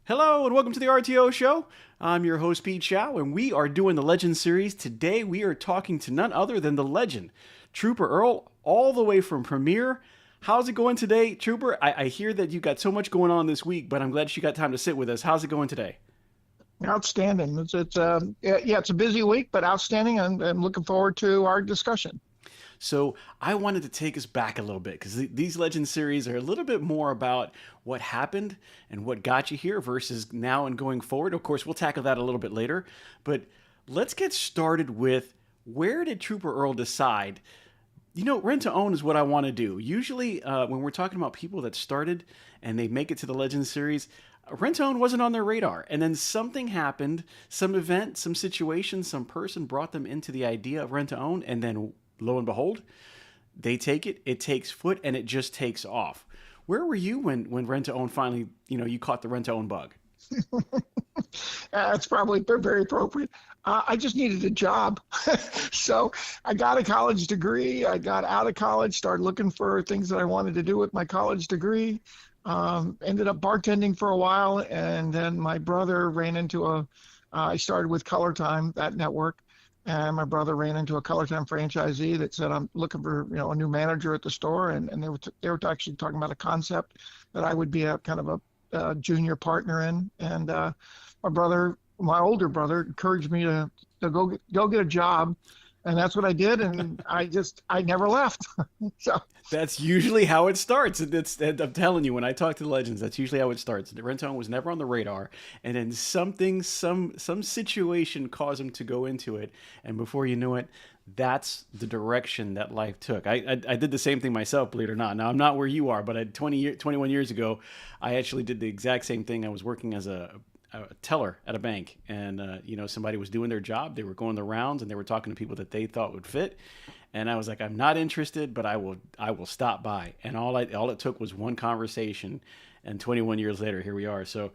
Hello and welcome to the RTO show. I'm your host Pete Chow and we are doing the Legend series. Today we are talking to none other than the legend, Trooper Earle, all the way from Premier. How's it going today, Trooper? I hear that you got so much going on this week, but I'm glad you got time to sit with us. How's it going today? Outstanding. It's a busy week, but outstanding. I'm looking forward to our discussion. So I wanted to take us back a little bit because these Legend series are a little bit more about what happened and what got you here versus now and going forward. Of course, we'll tackle that a little bit later, but let's get started with where did Trooper Earle decide? Rent to own is what I want to do. Usually, when we're talking about people that started and they make it to the Legend series, rent to own wasn't on their radar. And then something happened, some event, some situation, some person brought them into the idea of rent to own, and then lo and behold, they take it, it takes foot, and it just takes off. Where were you when rent to own finally, you caught the rent to own bug? It's probably very appropriate. I just needed a job. So I got a college degree. I got out of college, started looking for things that I wanted to do with my college degree. Ended up bartending for a while, and then my brother ran into I started with Color Time, that network. And my brother ran into a Color Time franchisee that said, I'm looking for, a new manager at the store. And they were actually talking about a concept that I would be a kind of a junior partner in. And my older brother encouraged me to go get a job. And that's what I did. And I never left. So That's usually how it starts. I'm telling you, when I talk to the legends, that's usually how it starts. The rent to own was never on the radar, and then some situation caused him to go into it, and before you knew it, that's the direction that life took. I did the same thing myself, believe it or not. Now I'm not where you are, but 21 years ago, I actually did the exact same thing. I was working as a teller at a bank, and somebody was doing their job. They were going the rounds, and they were talking to people that they thought would fit. And I was like, I'm not interested, but I will stop by. And all it took was one conversation, and 21 years later, here we are. So,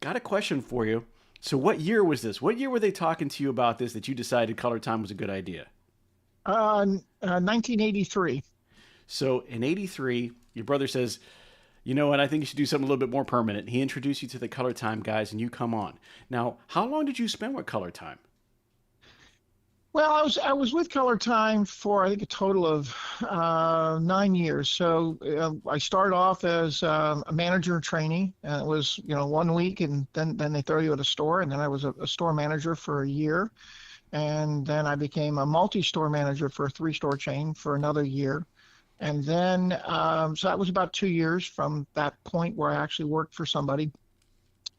got a question for you. So, what year was this? What year were they talking to you about this that you decided Color Time was a good idea? 1983. So, in '83, your brother says, you know what, I think you should do something a little bit more permanent. He introduced you to the Color Time guys, and you come on. Now, how long did you spend with Color Time? Well, I was with Color Time for I think a total of 9 years. So I started off as a manager trainee, and it was 1 week, and then they throw you at a store, and then I was a store manager for a year, and then I became a multi-store manager for a three-store chain for another year, and then so that was about 2 years from that point where I actually worked for somebody.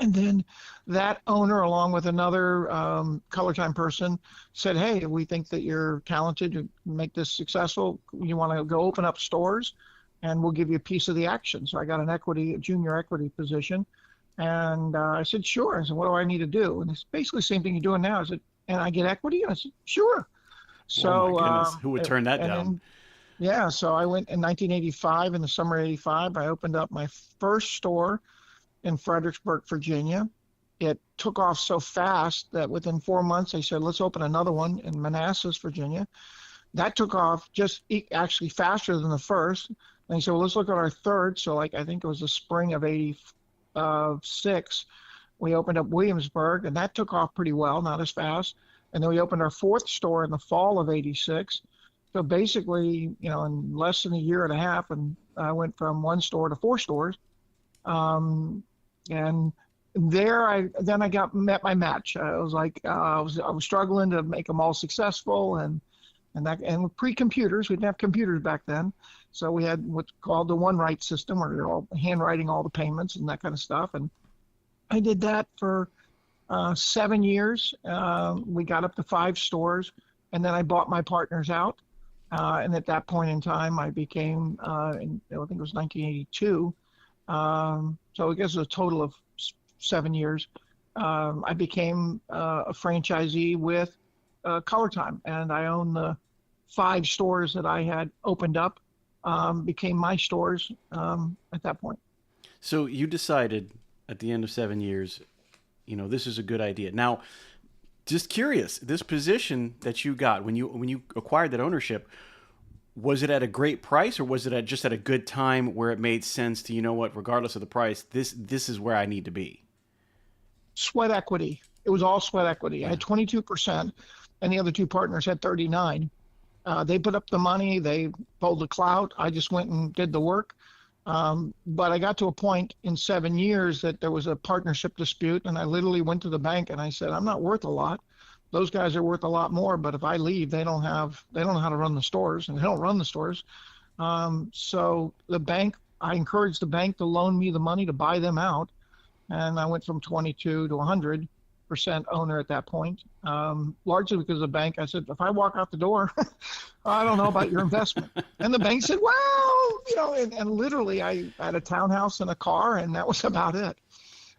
And then that owner, along with another Color Time person, said, hey, we think that you're talented to make this successful. You want to go open up stores, and we'll give you a piece of the action. So I got a junior equity position. And I said, sure. I said, what do I need to do? And it's basically the same thing you're doing now. I said, and I get equity? And I said, sure. Oh So, my goodness, who would turn that down? yeah, so I went in 1985, in the summer of 85, I opened up my first store in Fredericksburg, Virginia. It took off so fast that within 4 months, they said, let's open another one in Manassas, Virginia. That took off actually faster than the first. And they said, well, let's look at our third. So I think it was the spring of 86, we opened up Williamsburg, and that took off pretty well, not as fast. And then we opened our fourth store in the fall of 86. So basically, in less than a year and a half, and I went from one store to four stores. And there I met my match. I was like, I was struggling to make them all successful, and pre-computers, we didn't have computers back then, so we had what's called the one write system, where you're all handwriting all the payments and that kind of stuff. And I did that for 7 years. We got up to 5 stores, and then I bought my partners out. And at that point in time, I became, I think it was 1982. So I guess it was a total of 7 years. I became a franchisee with Color Time, and I own the 5 stores that I had opened up, became my stores at that point. So you decided at the end of 7 years, this is a good idea. Now, just curious, this position that you got when you acquired that ownership, was it at a great price, or was it just at a good time where it made sense to, regardless of the price, this is where I need to be? Sweat equity. It was all sweat equity. I Yeah. had 22%, and the other two partners had 39. They put up the money. They pulled the clout. I just went and did the work. But I got to a point in 7 years that there was a partnership dispute, and I literally went to the bank and I said, "I'm not worth a lot. Those guys are worth a lot more. But if I leave, they don't know how to run the stores, and they don't run the stores." So the bank, I encouraged the bank to loan me the money to buy them out, and I went from 22 to 100% owner at that point. Largely because the bank, I said, if I walk out the door, I don't know about your investment. And the bank said, well, and literally I had a townhouse and a car, and that was about it.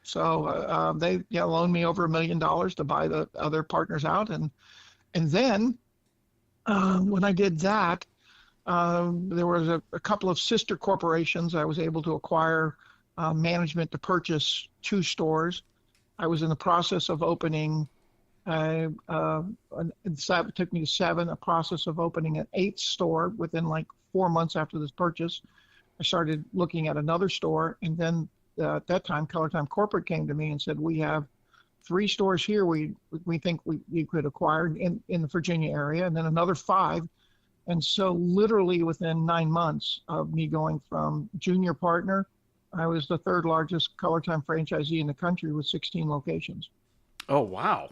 So they loaned me over $1 million to buy the other partners out. And then when I did that, there was a couple of sister corporations. I was able to acquire management to purchase 2 stores. I was in the process of opening, it took me to 7, a process of opening an 8th store within like 4 months after this purchase. I started looking at another store, and then at that time, Color Time Corporate came to me and said, we have 3 stores here we think we could acquire in the Virginia area, and then another 5. And so literally within 9 months of me going from junior partner, I was the 3rd largest Color Time franchisee in the country with 16 locations. Oh, wow.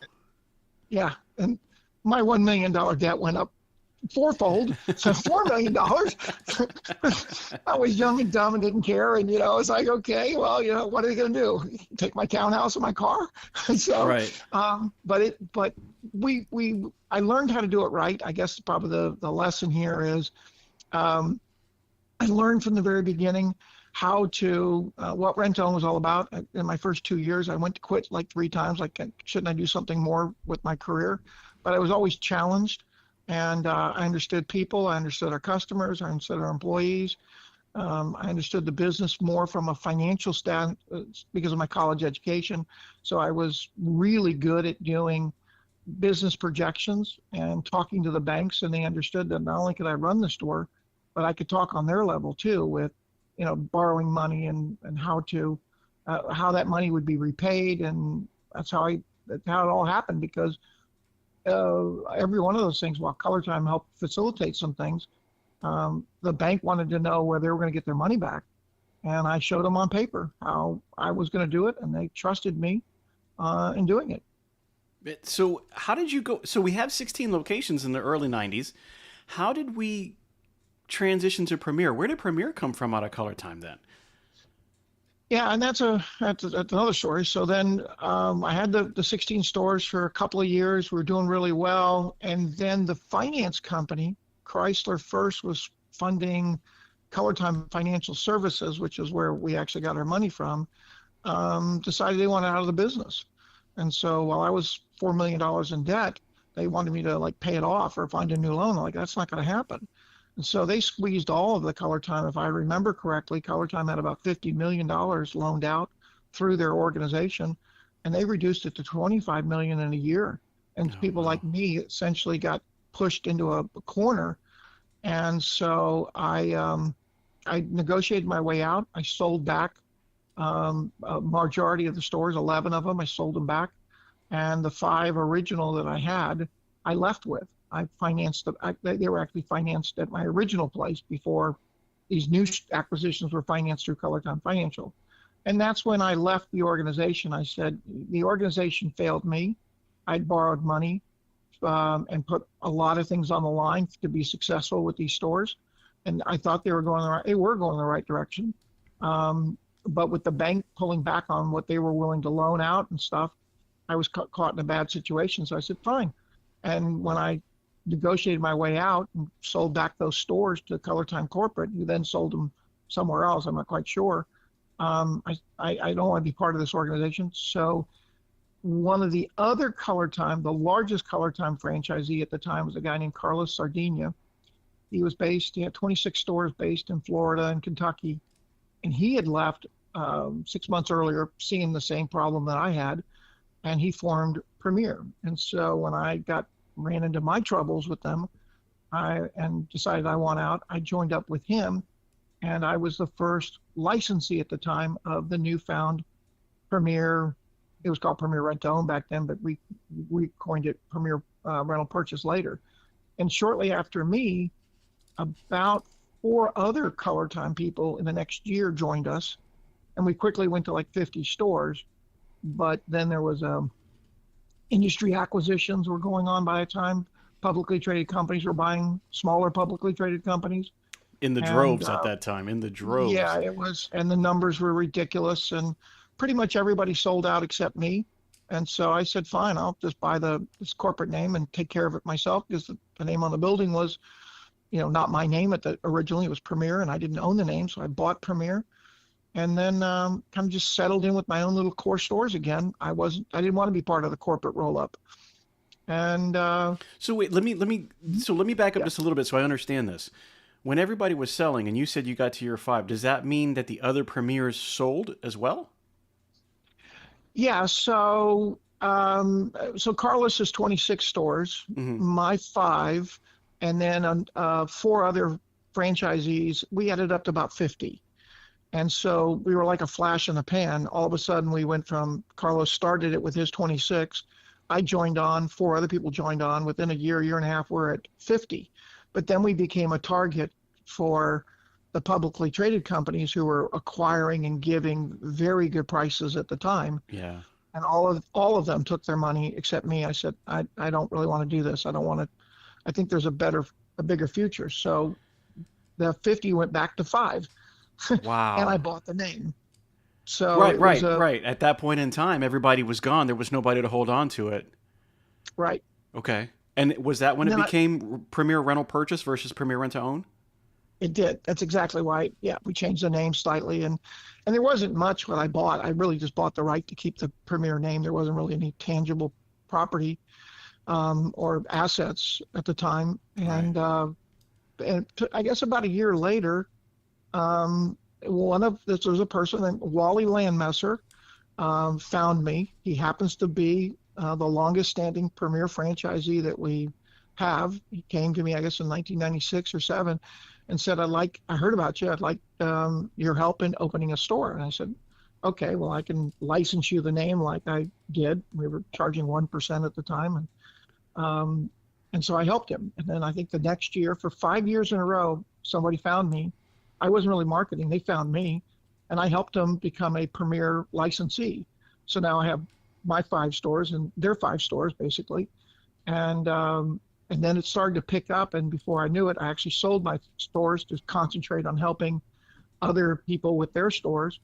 Yeah. And my $1 million debt went up 4-fold. So $4 million. I was young and dumb and didn't care. And, it's like, okay, well, what are they going to do? Take my townhouse and my car? So, Right. I learned how to do it right. I guess probably the lesson here is I learned from the very beginning how to, what rent-own was all about. In my first 2 years, I went to quit like 3 times. Like, shouldn't I do something more with my career? But I was always challenged, and I understood people. I understood our customers. I understood our employees. I understood the business more from a financial stand because of my college education. So I was really good at doing business projections and talking to the banks, and they understood that not only could I run the store, but I could talk on their level too with, borrowing money and how that money would be repaid. And that's how it all happened, because every one of those things, while Color Time helped facilitate some things, the bank wanted to know where they were going to get their money back. And I showed them on paper how I was going to do it, and they trusted me in doing it. So how did you go? So we have 16 locations in the early 90s. How did we transition to Premier? Where did Premier come from out of Color Time then? Yeah, and that's another story. So then I had the 16 stores for a couple of years. We were doing really well. And then the finance company, Chrysler First, was funding Color Time Financial Services, which is where we actually got our money from, decided they wanted out of the business. And so while I was $4 million in debt, they wanted me to like pay it off or find a new loan. I'm like, that's not going to happen. And so they squeezed all of the Color Time. If I remember correctly, Color Time had about $50 million loaned out through their organization, and they reduced it to $25 million in a year. And people like me essentially got pushed into a corner. And so I negotiated my way out. I sold back a majority of the stores, 11 of them. I sold them back. And the 5 original that I had, I left with. I financed them. They were actually financed at my original place before these new acquisitions were financed through Color Time Financial. And that's when I left the organization. I said, the organization failed me. I'd borrowed money and put a lot of things on the line to be successful with these stores. And I thought they were going the right direction. But with the bank pulling back on what they were willing to loan out and stuff, I was caught in a bad situation. So I said, fine. And when I negotiated my way out and sold back those stores to Color Time Corporate, who then sold them somewhere else, I'm not quite sure. I don't want to be part of this organization. So one of the other Color Time, the largest Color Time franchisee at the time, was a guy named Carlos Sardina. He had 26 stores based in Florida and Kentucky. And he had left 6 months earlier, seeing the same problem that I had, and he formed Premier. And so when I ran into my troubles with them and decided I want out, I joined up with him, and I was the first licensee at the time of the newfound Premier it was called Premier Rent to Own back then, but we coined it Premier Rental Purchase later. And shortly after me, about four other Color Time people in the next year joined us, and we quickly went to like 50 stores. But then there was industry acquisitions were going on by the time. Publicly traded companies were buying smaller publicly traded companies. In the And droves at that time, in the droves. yeah, it was, and the numbers were ridiculous, and pretty much everybody sold out except me. And so I said, fine, I'll just buy this corporate name and take care of it myself, because the name on the building was, not my name originally. It was Premier, and I didn't own the name, so I bought Premier, and then kind of just settled in with my own little core stores again. I didn't want to be part of the corporate roll up. And so wait, let me back up yeah. just a little bit so I understand this. When everybody was selling, and you said you got to year 5, does that mean that the other premiers sold as well? Yeah, so Carlos is 26 stores, my 5, and then 4 other franchisees. We added up to about 50. And so we were like a flash in the pan. All of a sudden, we went from Carlos started it with his 26. I joined on, 4 other people joined on. Within a year and a half, we're at 50. But then we became a target for the publicly traded companies who were acquiring and giving very good prices at the time. Yeah. And all of them took their money except me. I said, I don't really want to do this. I think there's a bigger future. So the 50 went back to 5. Wow. And I bought the name. So right. At that point in time, everybody was gone. There was nobody to hold on to it. Right. Okay. And was that when it became Premier Rental Purchase versus Premier Rent to Own? It did. That's exactly why. Yeah, we changed the name slightly, and there wasn't much what I bought. I really just bought the right to keep the Premier name. There wasn't really any tangible property or assets at the time. And I guess about a year later, there was a person named Wally Landmesser found me. He happens to be the longest standing Premier franchisee that we have. He came to me, I guess, in 1996 or 7, and said, I heard about you. I'd like your help in opening a store. And I said, okay, well, I can license you the name like I did. We were charging 1% at the time. And so I helped him. And then I think the next year, for 5 years in a row, somebody found me. I wasn't really marketing. They found me, and I helped them become a Premier licensee. So now I have my 5 stores and their 5 stores, basically. And then it started to pick up, and before I knew it, I actually sold my stores to concentrate on helping other people with their stores.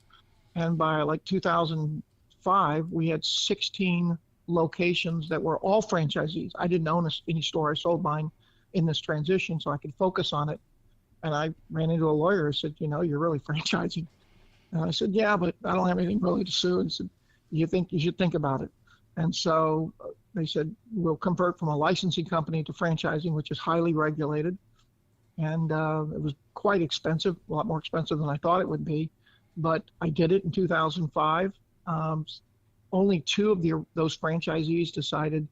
And by like 2005, we had 16 locations that were all franchisees. I didn't own any store. I sold mine in this transition so I could focus on it. And I ran into a lawyer who said, you're really franchising. And I said, yeah, but I don't have anything really to sue. And he said, you should think about it. And so they said, we'll convert from a licensing company to franchising, which is highly regulated. And it was quite expensive, a lot more expensive than I thought it would be. But I did it in 2005. Only 2 of those franchisees decided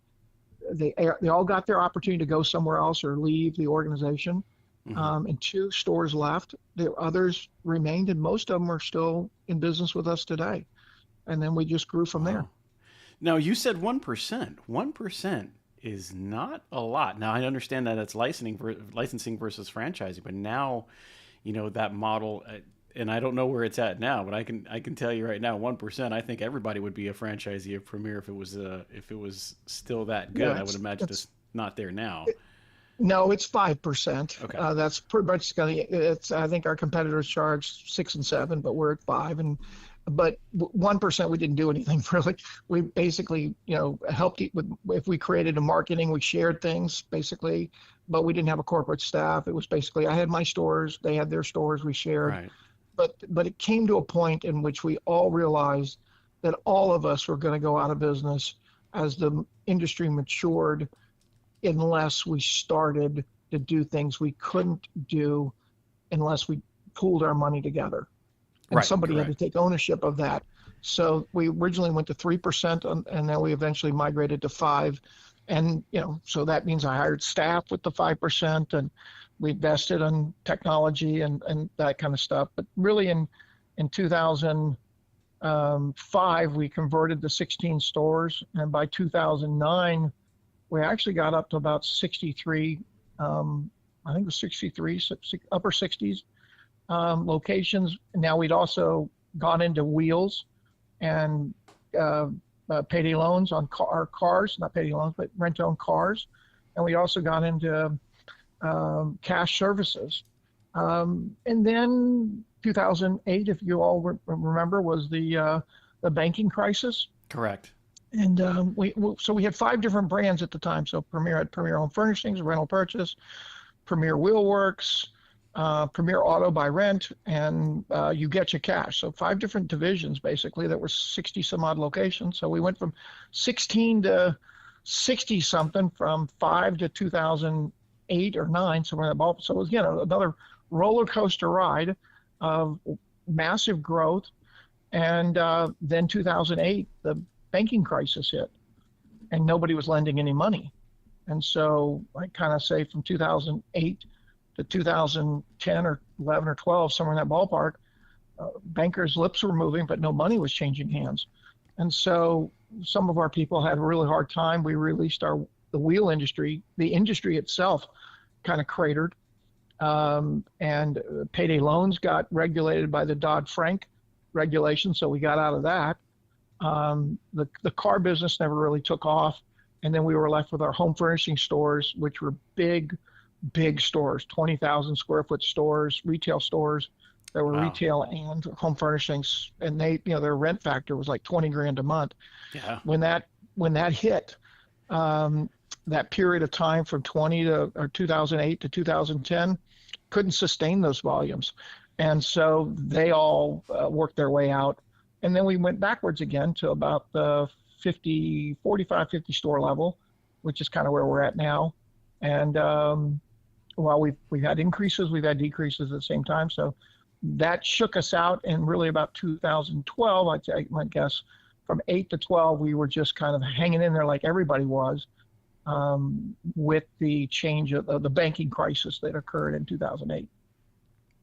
they all got their opportunity to go somewhere else or leave the organization. And 2 stores left. The others remained, and most of them are still in business with us today. And then we just grew from there. Now, you said 1%. 1% is not a lot. Now, I understand that it's licensing versus franchising, but now, that model, and I don't know where it's at now, but I can tell you right now, 1%. I think everybody would be a franchisee of Premier if it was still that good. I would imagine it's not there now. No, it's 5%. Okay. That's pretty much I think our competitors charge 6 and 7, but we're at 5. But 1%, we didn't do anything really. We basically, helped if we created a marketing, we shared things basically, but we didn't have a corporate staff. It was basically, I had my stores, they had their stores, we shared. Right. But it came to a point in which we all realized that all of us were going to go out of business as the industry matured, unless we started to do things we couldn't do unless we pooled our money together. And somebody had to take ownership of that. So we originally went to 3%, and then we eventually migrated to 5%. And, so that means I hired staff with the 5%, and we invested in technology and that kind of stuff. But really in 2000, 2005, we converted the 16 stores, and by 2009, we actually got up to about 63. I think it was 63, upper 60s locations. Now we'd also gone into wheels and payday loans on cars, not payday loans, but rent-own cars. And we also got into cash services. And then 2008, if you all remember, was the banking crisis. Correct. And so we had 5 different brands at the time. So Premier had Premier Home Furnishings, Rental Purchase, Premier Wheelworks, Premier Auto by Rent, and You Get Your Cash. So 5 different divisions, basically, that were 60 some odd locations. So we went from 16 to 60 something from 5 to 2008 or 9, somewhere in that ballpark. So it was, another roller coaster ride of massive growth. And then 2008, the banking crisis hit, and nobody was lending any money. And so I kind of say from 2008 to 2010 or 11 or 12, somewhere in that ballpark, bankers' lips were moving, but no money was changing hands. And so some of our people had a really hard time. We released the wheel industry. The industry itself kind of cratered. And payday loans got regulated by the Dodd-Frank regulation, so we got out of that. The car business never really took off. And then we were left with our home furnishing stores, which were big stores, 20,000 square foot stores, retail stores that were retail and home furnishings. And they, their rent factor was like 20 grand a month. Yeah. When that hit, that period of time from 2008 to 2010 couldn't sustain those volumes. And so they all worked their way out. And then we went backwards again to about the 45, 50 store level, which is kind of where we're at now. And while we've had increases, we've had decreases at the same time. So that shook us out. And really about 2012, I guess, from 8 to 12, we were just kind of hanging in there like everybody was, with the change of the banking crisis that occurred in 2008.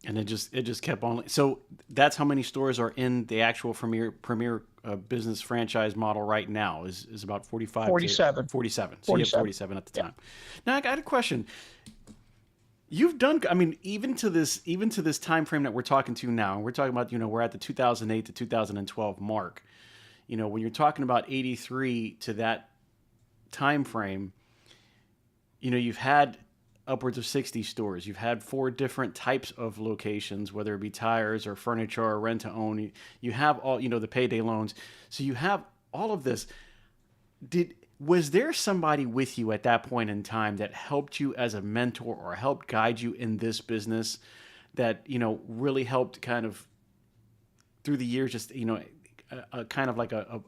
And it just kept on. So that's how many stores are in the actual Premier business franchise model right now is about 45. 47. 47. So you have 47 at the time. Now I got a question. You've done, even to this time frame that we're talking to now, we're talking about, we're at the 2008 to 2012 mark. When you're talking about 83 to that time frame, you've had upwards of 60 stores. You've had 4 different types of locations, whether it be tires or furniture or rent to own. You have all, the payday loans. So you have all of this. Was there somebody with you at that point in time that helped you as a mentor or helped guide you in this business that, really helped kind of through the years, just, kind of like a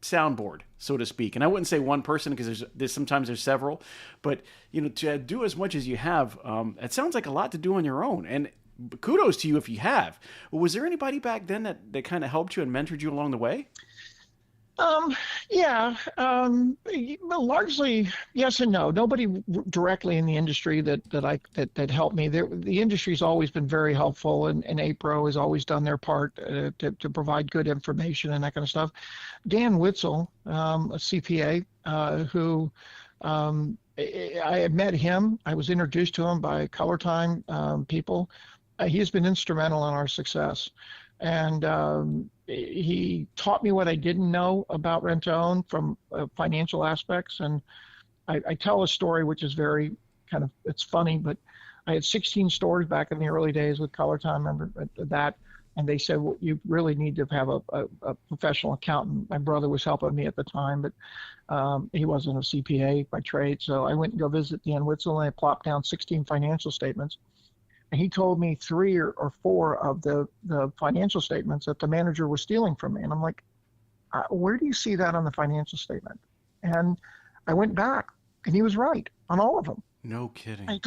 soundboard, so to speak? And I wouldn't say one person, because there's sometimes there's several, but to do as much as you have, it sounds like a lot to do on your own. And kudos to you if you have. Was there anybody back then that kind of helped you and mentored you along the way? Yeah. Largely yes and no. Nobody directly in the industry that helped me. The industry's always been very helpful, and APRO has always done their part to provide good information and that kind of stuff. Dan Witzel, a CPA, who I had met him. I was introduced to him by Color Time people. He has been instrumental in our success. And he taught me what I didn't know about rent to own from financial aspects. And I tell a story which is very kind of, it's funny, but I had 16 stores back in the early days with Color Time, remember that. And they said, well, you really need to have a professional accountant. My brother was helping me at the time, but he wasn't a CPA by trade. So I went and go visit Dan Witzel, and I plopped down 16 financial statements. And he told me 3 or 4 of the financial statements that the manager was stealing from me. And I'm like, where do you see that on the financial statement? And I went back, and he was right on all of them. No kidding. And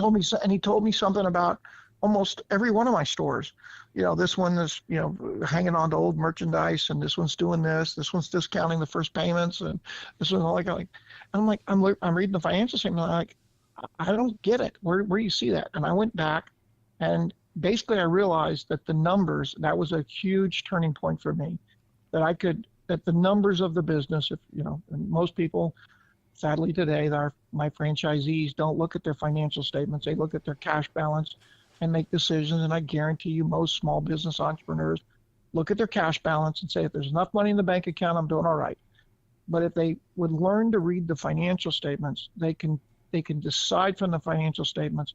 he told me something about almost every one of my stores. This one is, hanging on to old merchandise, and this one's doing this. This one's discounting the first payments, and this one's and I'm like, I'm reading the financial statement. And I'm like, I don't get it. Where do you see that? And I went back. And basically, I realized that the numbers, that was a huge turning point for me. that the numbers of the business, if and most people, sadly today, my franchisees don't look at their financial statements. They look at their cash balance and make decisions. And I guarantee you, most small business entrepreneurs look at their cash balance and say, if there's enough money in the bank account, I'm doing all right. But if they would learn to read the financial statements, they can decide from the financial statements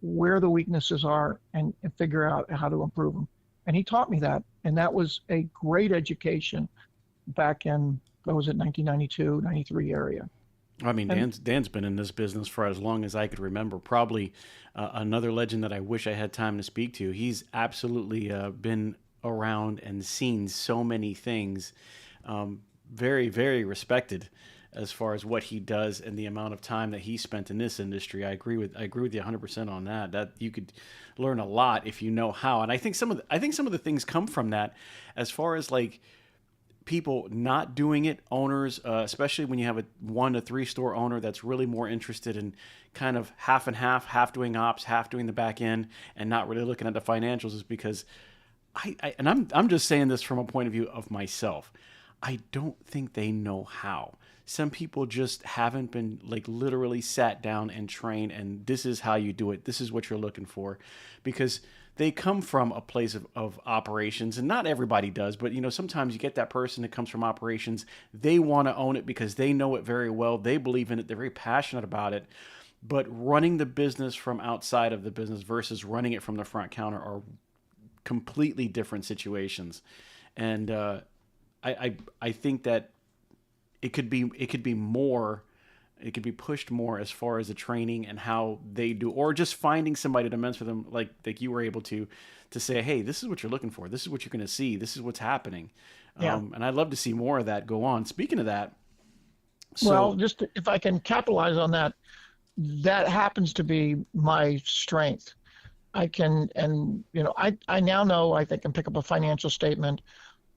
where the weaknesses are and figure out how to improve them. And he taught me that. And that was a great education back in, what was it, 1992, 93 area. I mean, Dan's been in this business for as long as I could remember. Probably another legend that I wish I had time to speak to. He's absolutely been around and seen so many things. Very, very respected as far as what he does and the amount of time that he spent in this industry. I agree with you 100% on that. That you could learn a lot if you know how. And I think some of the things come from that, as far as like people not doing it, owners, especially when you have a 1 to 3 store owner that's really more interested in kind of half and half doing ops, half doing the back end, and not really looking at the financials, is because I'm just saying this from a point of view of myself. I don't think they know how. Some people just haven't been like literally sat down and trained, and this is how you do it. This is what you're looking for, because they come from a place of operations, and not everybody does, but sometimes you get that person that comes from operations. They want to own it because they know it very well. They believe in it. They're very passionate about it. But running the business from outside of the business versus running it from the front counter are completely different situations. And I think that it could be more. It could be pushed more as far as the training and how they do, or just finding somebody to mentor them, like you were able to say, hey, this is what you're looking for. This is what you're going to see. This is what's happening. Yeah. And I'd love to see more of that go on. Speaking of that, well, just if I can capitalize on that, that happens to be my strength. I can, and I now know I can pick up a financial statement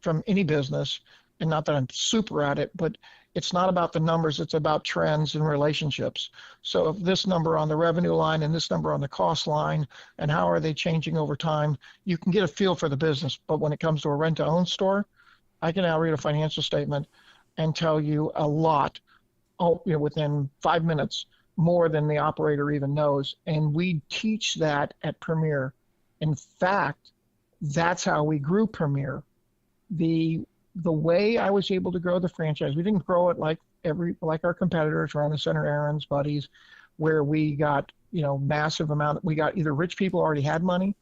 from any business, and not that I'm super at it, but it's not about the numbers, it's about trends and relationships. So if this number on the revenue line and this number on the cost line, and how are they changing over time, you can get a feel for the business. But when it comes to a rent-to-own store, I can now read a financial statement and tell you a lot, within 5 minutes, more than the operator even knows. And we teach that at Premier. In fact, that's how we grew Premier. The way I was able to grow the franchise, we didn't grow it like our competitors around the center, Aaron's, Buddies, where we got massive amount. We got either rich people already had money,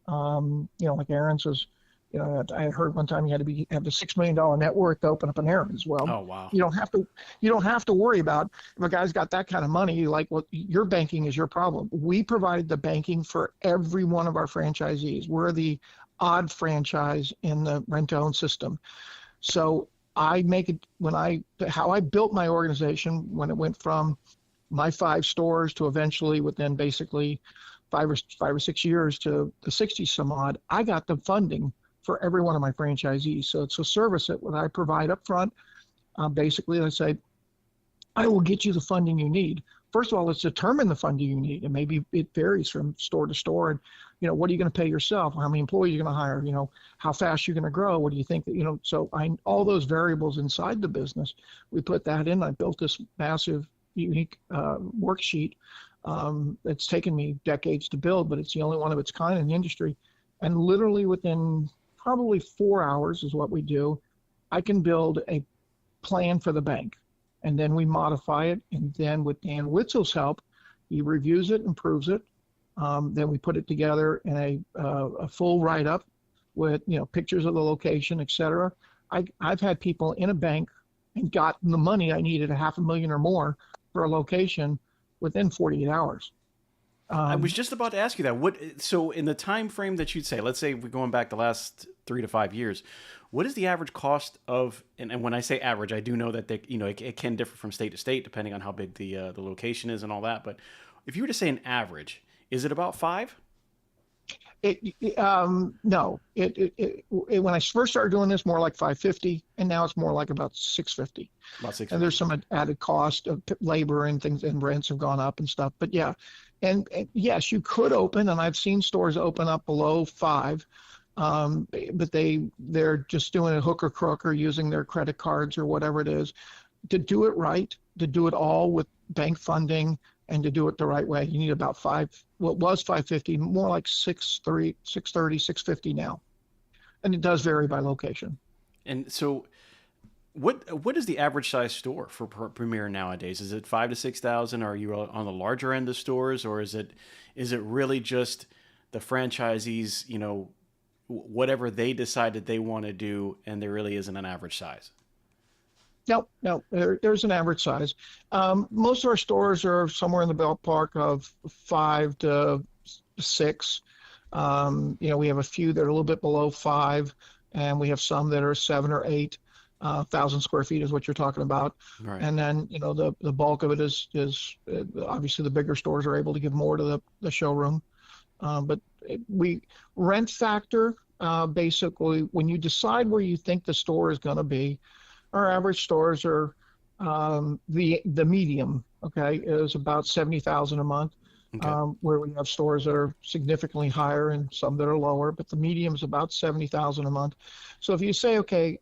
like Aaron's was. I heard one time you had to have the $6 million net worth to open up an Aaron's. Well, oh wow, you don't have to worry about if a guy's got that kind of money. Your banking is your problem. We provided the banking for every one of our franchisees. We're the odd franchise in the rent-to-own system. So I make it how I built my organization when it went from my 5 stores to eventually within basically 5 or 6 years to the 60 some odd. I got the funding for every one of my franchisees. So it's a service that what I provide up front. Basically, I say, I will get you the funding you need. First of all, let's determine the funding you need, and maybe it varies from store to store. And what are you going to pay yourself? How many employees are you going to hire? How fast you're going to grow? What do you think that So all those variables inside the business, we put that in. I built this massive, unique worksheet. It's taken me decades to build, but it's the only one of its kind in the industry. And literally within probably 4 hours is what we do. I can build a plan for the bank. And then we modify it. And then with Dan Witzel's help, he reviews it, improves it. Then we put it together in a full write-up with pictures of the location, et cetera. I've had people in a bank and gotten the money I needed, $500,000 or more, for a location within 48 hours. I was just about to ask you that. So in the time frame that you'd say, let's say we're going back the last 3 to 5 years, what is the average cost of? And when I say average, I do know that it can differ from state to state depending on how big the location is and all that. But if you were to say an average, is it about 5? No. When I first started doing this, more like 550, and now it's more like about 650. About 650. And there's some added cost of labor and things, and rents have gone up and stuff. But yeah, and yes, you could open, and I've seen stores open up below 5. but they're just doing a hook or crook or using their credit cards or whatever it is. To do it right, to do it all with bank funding, and to do it the right way, you need about what was 550, more like 630, 650 now, and it does vary by location. And so, what is the average size store for Premier nowadays? Is it 5 to 6,000? Are you on the larger end of stores, or is it really just the franchisees, whatever they decide that they want to do, and there really isn't an average size? No, no, there's an average size. Most of our stores are somewhere in the ballpark of 5 to 6. We have a few that are a little bit below 5, and we have some that are 7 or 8. 1,000 square feet is what you're talking about. Right. And then, the bulk of it is obviously the bigger stores are able to give more to the showroom. But we rent factor, basically, when you decide where you think the store is going to be, our average stores are the medium, okay, is about 70,000 a month. Okay. Where we have stores that are significantly higher and some that are lower, but the medium is about 70,000 a month. So if you say, okay,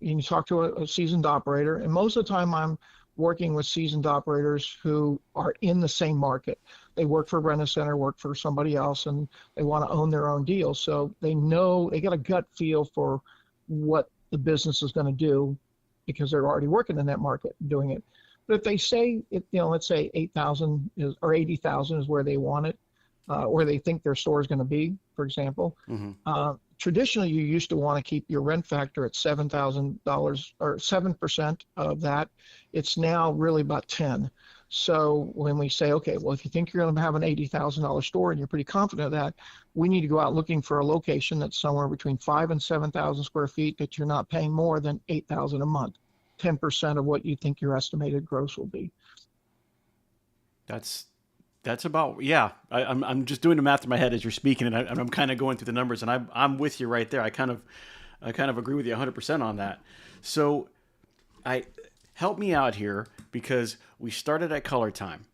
you talk to a seasoned operator, and most of the time I'm working with seasoned operators who are in the same market. They work for Rent-A-Center, work for somebody else, and they want to own their own deal. So they got a gut feel for what the business is going to do because they're already working in that market doing it. But if they say, let's say 8,000 or 80,000 is where they want it, where they think their store is going to be, for example. Mm-hmm. Traditionally, you used to want to keep your rent factor at $7,000 or 7% of that. It's now really about 10. So when we say, okay, well, if you think you're going to have an $80,000 store and you're pretty confident of that, we need to go out looking for a location that's somewhere between 5,000 and 7,000 square feet that you're not paying more than $8,000 a month. 10% of what you think your estimated gross will be. That's about, yeah. I'm just doing the math in my head as you're speaking, and I'm kind of going through the numbers, and I'm with you right there. I kind of agree with you 100% on that. So, help me out here, because we started at Color Time.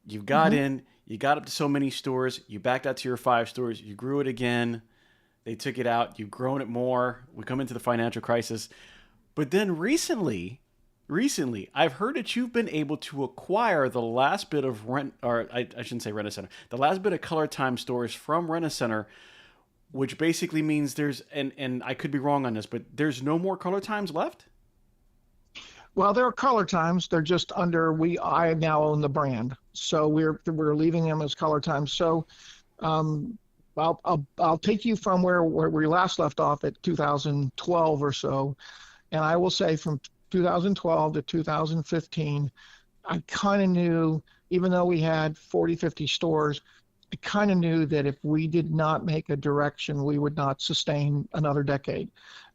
You got in, you got up to so many stores, you backed out to your 5 stores, you grew it again, they took it out, you've grown it more. We come into the financial crisis. But then recently, I've heard that you've been able to acquire the last bit of I shouldn't say Rent-A-Center, the last bit of Color Time stores from Rent-A-Center, which basically means and I could be wrong on this, but there's no more Color Times left? Well, there are Color Times. They're just I now own the brand. So we're leaving them as Color Times. So I'll take you from where we last left off at 2012 or so. And I will say from 2012 to 2015, I kind of knew, even though we had 40, 50 stores, I kind of knew that if we did not make a direction, we would not sustain another decade.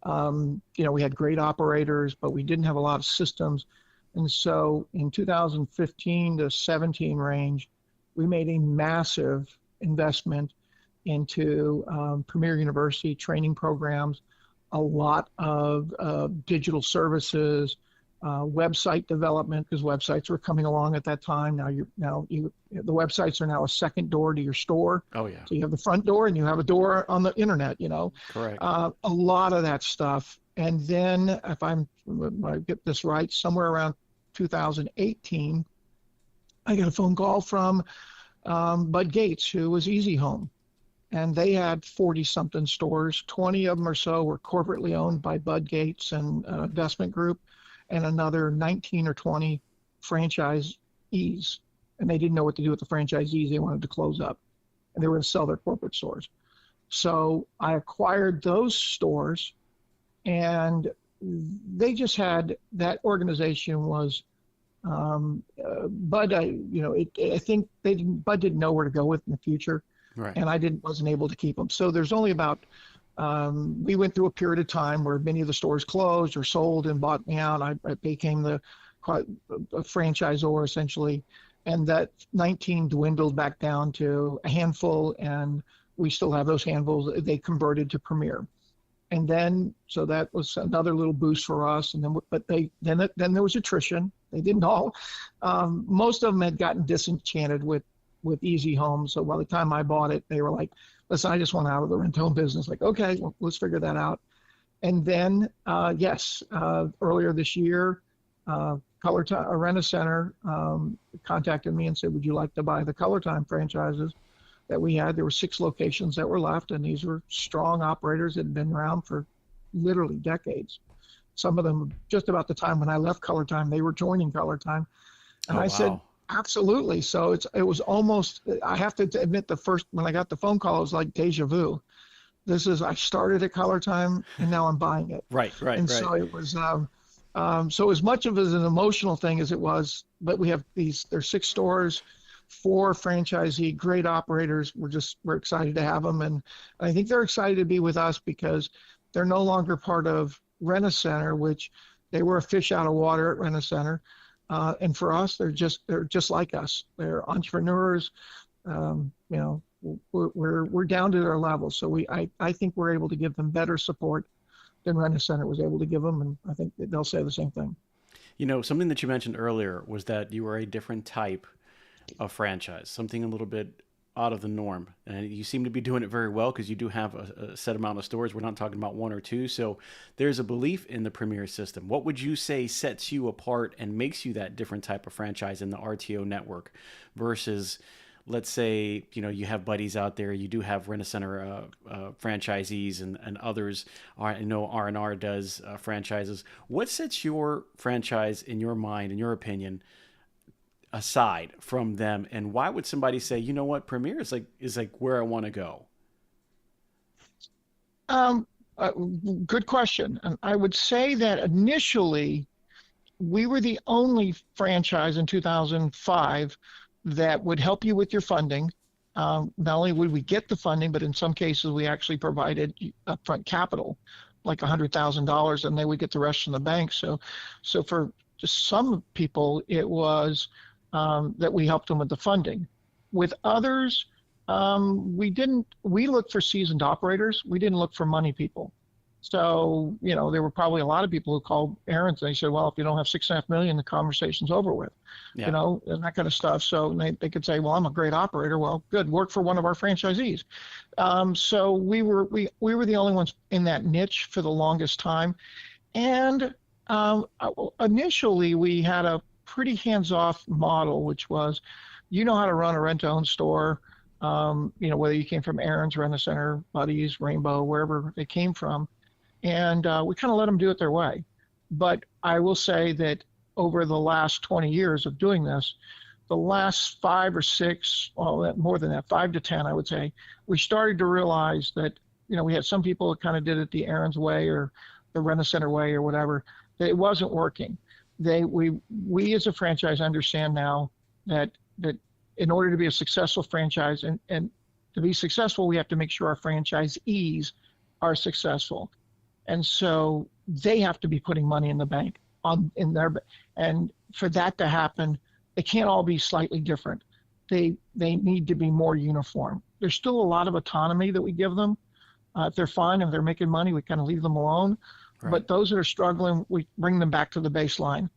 We had great operators, but we didn't have a lot of systems. And so in 2015 to 17 range, we made a massive investment into Premier University training programs, a lot of digital services, website development, because websites were coming along at that time. The websites are now a second door to your store. Oh yeah. So you have the front door and you have a door on the internet. Correct. A lot of that stuff. And then if I get this right, somewhere around 2018, I got a phone call from Bud Gates, who was Easy Home. And they had 40-something stores. 20 of them or so were corporately owned by Bud Gates and investment group, and another 19 or 20 franchisees. And they didn't know what to do with the franchisees. They wanted to close up, and they were going to sell their corporate stores. So I acquired those stores, and they just had, that organization was, Bud, I think Bud didn't know where to go with in the future. Right. And I wasn't able to keep them. So there's only about, we went through a period of time where many of the stores closed or sold and bought me out. I became a franchisor essentially. And that 19 dwindled back down to a handful, and we still have those handfuls. They converted to Premier. And then, so that was another little boost for us. And then, then there was attrition. They didn't all, most of them had gotten disenchanted with Easy Home. So by the time I bought it, they were like, listen, I just want out of the rent-to-own business. Like, okay, well, let's figure that out. And then, yes, earlier this year, Color Time, Rent-A-Center contacted me and said, would you like to buy the Color Time franchises that we had? There were 6 locations that were left, and these were strong operators that had been around for literally decades. Some of them, just about the time when I left Color Time, they were joining Color Time. And Oh, I said, wow. absolutely. So it was almost, I have to admit, when I got the phone call, it was like deja vu. I started at Color Time and now I'm buying it. Right, right, And right. so it was, so as much of it as an emotional thing as it was, but we have there's 6 stores, 4 franchisee, great operators. We're excited to have them. And I think they're excited to be with us because they're no longer part of Rent-A-Center, which they were a fish out of water at Rent-A-Center. And for us, they're just like us. They're entrepreneurs. We're down to their level. So I think we're able to give them better support than Rent-A-Center was able to give them, and I think that they'll say the same thing. Something that you mentioned earlier was that you were a different type of franchise, something a little bit out of the norm. And you seem to be doing it very well because you do have a set amount of stores. We're not talking about 1 or 2. So there's a belief in the Premier system. What would you say sets you apart and makes you that different type of franchise in the RTO network versus, let's say, you have buddies out there, you do have Rent-A-Center franchisees and others. I know R&R does franchises. What sets your franchise, in your mind, in your opinion, aside from them, and why would somebody say, you know what, Premier is like where I want to go? Um, uh, Good question. And I would say that initially we were the only franchise in 2005 that would help you with your funding. Not only would we get the funding, but in some cases we actually provided upfront capital, like $100,000, and they would get the rest from the bank. So for just some people, it was that we helped them with the funding. With others, we didn't. We looked for seasoned operators. We didn't look for money people. So there were probably a lot of people who called Aaron's and they said, "Well, if you don't have $6.5 million, the conversation's over with," Yeah. and that kind of stuff. So they could say, "Well, I'm a great operator." Well, good, work for one of our franchisees. So we were the only ones in that niche for the longest time, and initially we had a pretty hands-off model, which was, how to run a rent-to-own store, whether you came from Aaron's, Rent-A-Center, Buddy's, Rainbow, wherever they came from. And we kind of let them do it their way. But I will say that over the last 20 years of doing this, the last 5 or 6, well, more than that, 5 to 10, I would say, we started to realize that, we had some people that kind of did it the Aaron's way or the Rent-A-Center way or whatever, that it wasn't working. We as a franchise understand now that in order to be a successful franchise and to be successful, we have to make sure our franchisees are successful. And so they have to be putting money in the bank and for that to happen, it can't all be slightly different. They need to be more uniform. There's still a lot of autonomy that we give them. If they're fine, if they're making money, we kind of leave them alone. Right. But those that are struggling, we bring them back to the baseline.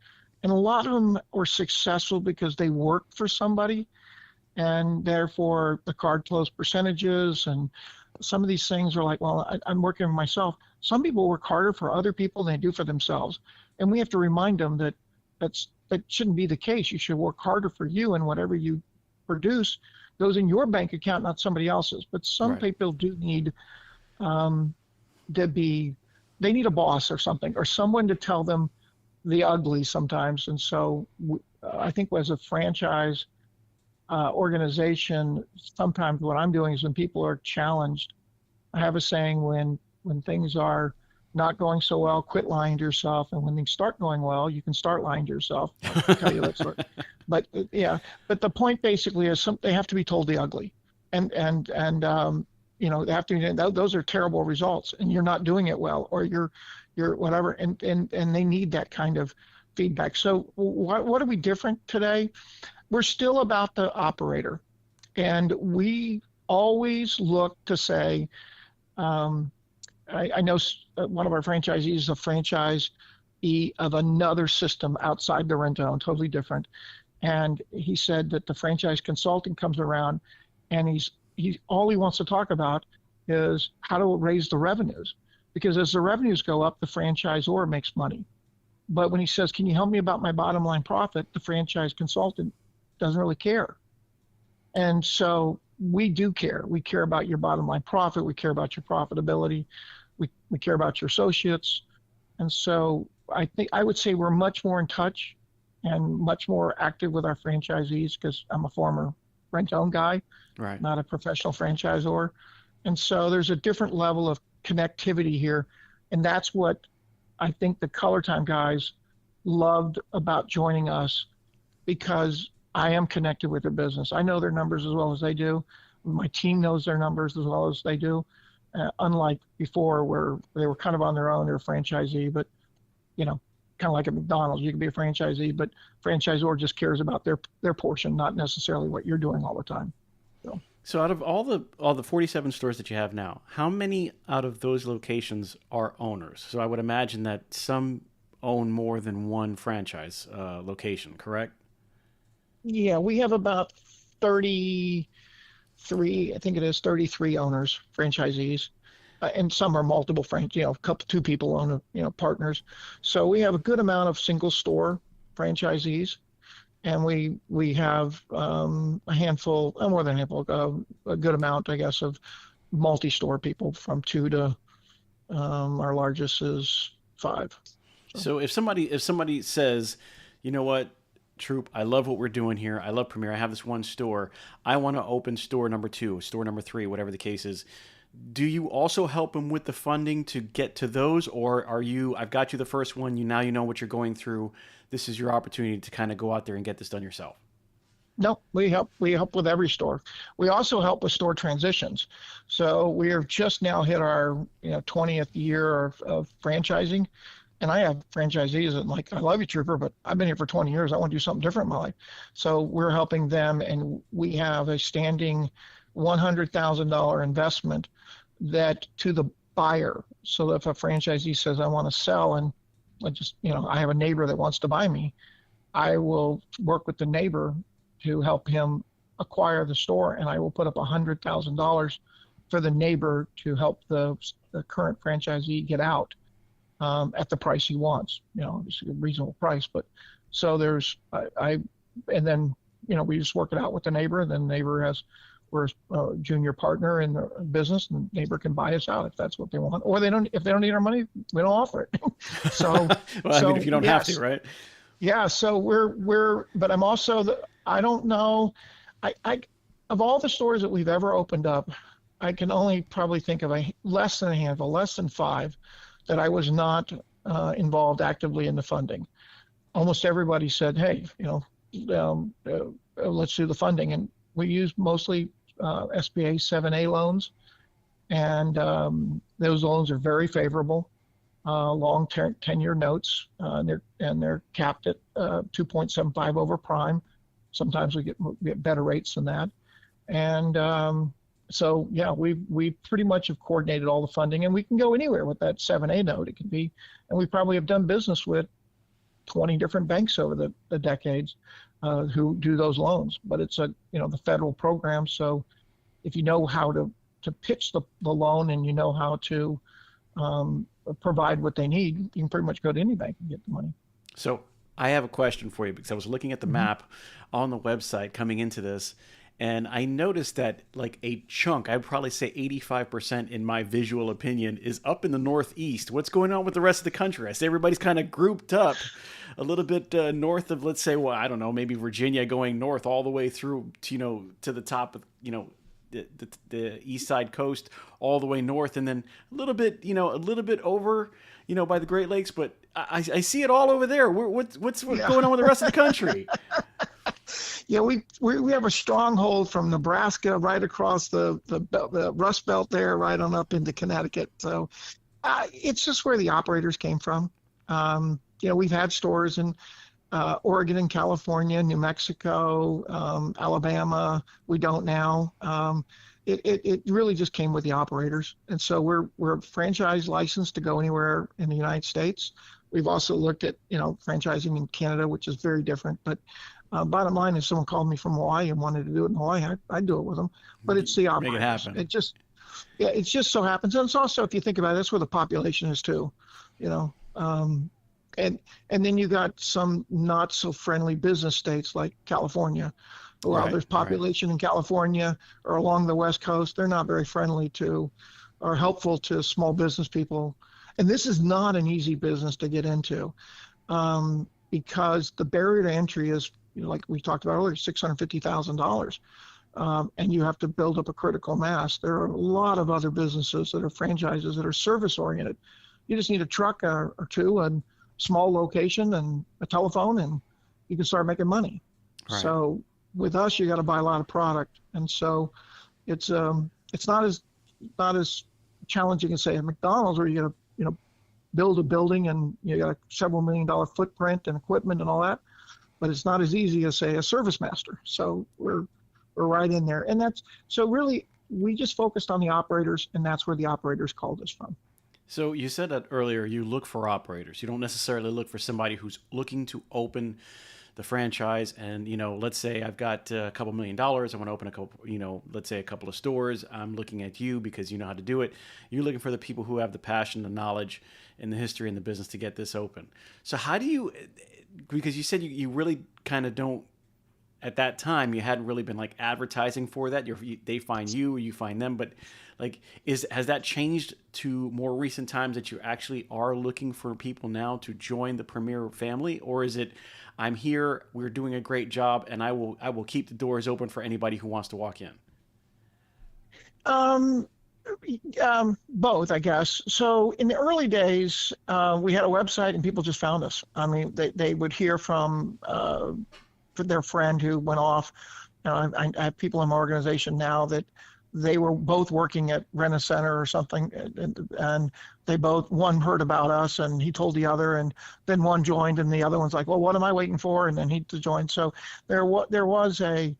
And a lot of them were successful because they worked for somebody, and therefore the card close percentages and some of these things are like, well, I'm working for myself. Some people work harder for other people than they do for themselves. And we have to remind them that that shouldn't be the case. You should work harder for you, and whatever you produce goes in your bank account, not somebody else's. But some Right. people do need they need a boss or something, or someone to tell them the ugly sometimes. And so I think as a franchise organization, sometimes what I'm doing is when people are challenged, I have a saying, when things are not going so well, quit lying to yourself. And when things start going well, you can start lying to yourself. I'll tell you that story. But but the point basically is they have to be told the ugly. And they have to, those are terrible results and you're not doing it well, or you're whatever. And they need that kind of feedback. So what are we different today? We're still about the operator. And we always look to say, I know one of our franchisees is a franchisee of another system outside the rent-to-own, totally different. And he said that the franchise consultant comes around and he's all he wants to talk about is how to raise the revenues, because as the revenues go up, the franchisor makes money. But when he says, "Can you help me about my bottom line profit?" the franchise consultant doesn't really care. And so we do care. We care about your bottom line profit. We care about your profitability. We care about your associates. And so I would say we're much more in touch and much more active with our franchisees, because I'm a former rent-owned guy, Right. not a professional franchisor. And so there's a different level of connectivity here. And that's what I think the Color Time guys loved about joining us, because I am connected with their business. I know their numbers as well as they do. My team knows their numbers as well as they do. Unlike before, where they were kind of on their own, they're a franchisee, but kind of like at McDonald's, you can be a franchisee, but franchisor just cares about their portion, not necessarily what you're doing all the time. So out of all the 47 stores that you have now, how many out of those locations are owners? So I would imagine that some own more than one franchise location, correct? Yeah, we have about 33, I think it is 33 owners, franchisees, and some are multiple two people own, partners. So we have a good amount of single store franchisees, and we have a handful, more than a handful, a good amount, I guess, of multi-store people, from 2 to our largest is 5. So if somebody says, you know what, Troop, I love what we're doing here. I love Premier. I have this one store. I want to open store number 2, store number 3, whatever the case is. Do you also help them with the funding to get to those, or are you, I've got you the first one, you know what you're going through. This is your opportunity to kind of go out there and get this done yourself? No, we help with every store. We also help with store transitions. So we have just now hit our 20th year of franchising. And I have franchisees that like, "I love you, Trooper, but I've been here for 20 years. I want to do something different in my life." So we're helping them, and we have a standing $100,000 investment that to the buyer. So if a franchisee says, "I want to sell," and I have a neighbor that wants to buy me, I will work with the neighbor to help him acquire the store, and I will put up $100,000 for the neighbor to help the current franchisee get out. At the price he wants, obviously a reasonable price. But so and then we just work it out with the neighbor, and then the neighbor we're a junior partner in the business, and the neighbor can buy us out if that's what they want, or if they don't need our money, we don't offer it. So, well, I mean, if you don't have to, right? Yeah. So but I'm also I don't know, I of all the stores that we've ever opened up, I can only probably think of less than a handful, less than 5, that I was not involved actively in the funding. Almost everybody said, "Hey, let's do the funding," and we use mostly SBA 7A loans, and those loans are very favorable, long 10-year notes, and they're capped at 2.75 over prime. Sometimes we get better rates than that, and so yeah, we pretty much have coordinated all the funding, and we can go anywhere with that 7A note. It can be, and we probably have done business with 20 different banks over the decades who do those loans. But it's the federal program, so if you know how to pitch the loan, and you know how to provide what they need, you can pretty much go to any bank and get the money. So I have a question for you, because I was looking at the map on the website coming into this, and I noticed that like a chunk, I'd probably say 85% in my visual opinion, is up in the Northeast. What's going on with the rest of the country? I say everybody's kind of grouped up a little bit north of, let's say, well, I don't know, maybe Virginia, going north all the way through to, to the top of, the east side coast, all the way north, and then a little bit over, by the Great Lakes. But I see it all over there. What's going on with the rest of the country? Yeah, we have a stronghold from Nebraska right across the Rust Belt there, right on up into Connecticut. So it's just where the operators came from. We've had stores in Oregon and California, New Mexico, Alabama. We don't now. It really just came with the operators, and so we're franchise licensed to go anywhere in the United States. We've also looked at, franchising in Canada, which is very different. But bottom line is, someone called me from Hawaii and wanted to do it in Hawaii, I'd do it with them. But it's the Make it operators. happen. It just so happens. And it's also, if you think about it, that's where the population is too, you know. And then you got some not so friendly business states like California. Well, there's population in California or along the West Coast. They're not very friendly to or helpful to small business people. And this is not an easy business to get into, because the barrier to entry is, like we talked about earlier, $650,000. And you have to build up a critical mass. There are a lot of other businesses that are franchises that are service oriented. You just need a truck or two, and small location and a telephone, and you can start making money. Right. So with us, you got to buy a lot of product, and so it's not as challenging as, say, at McDonald's, where you got to build a building and you got a several $1 million footprint and equipment and all that. But it's not as easy as, say, a service master. So we're right in there, and so really we just focused on the operators, and that's where the operators called us from. So you said that earlier, you look for operators. You don't necessarily look for somebody who's looking to open the franchise. And, let's say I've got a couple $1 million. I want to open a couple, let's say a couple of stores. I'm looking at you because you know how to do it. You're looking for the people who have the passion, the knowledge, and the history in the business to get this open. So how do you, because you said you really kind of don't, at that time, you hadn't really been like advertising for that. They find you, or you find them. But like, has that changed to more recent times that you actually are looking for people now to join the Premier family, or is it, I'm here, we're doing a great job, and I will keep the doors open for anybody who wants to walk in? Both, I guess. So in the early days, we had a website, and people just found us. I mean, they would hear from their friend who went off. I have people in my organization now that they were both working at Rent-A-Center or something, and they both, one heard about us and he told the other, and then one joined, and the other one's like, well, what am I waiting for? And then he joined. So there was a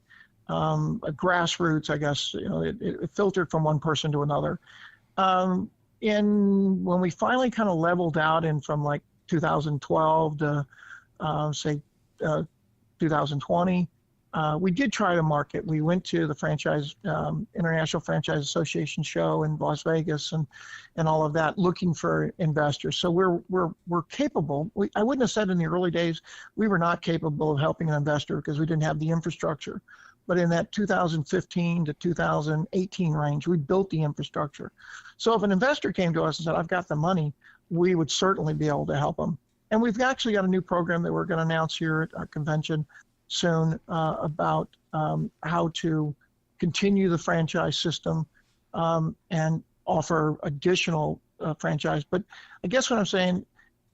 grassroots, I guess, it filtered from one person to another. When we finally kind of leveled out in from like 2012 to say 2020, we did try to market. We went to the International Franchise Association show in Las Vegas and all of that, looking for investors. So we're capable. I wouldn't have said in the early days we were not capable of helping an investor because we didn't have the infrastructure. But in that 2015 to 2018 range, we built the infrastructure. So if an investor came to us and said, I've got the money, we would certainly be able to help them. And we've actually got a new program that we're going to announce here at our convention soon about how to continue the franchise system and offer additional franchise. But I guess what I'm saying,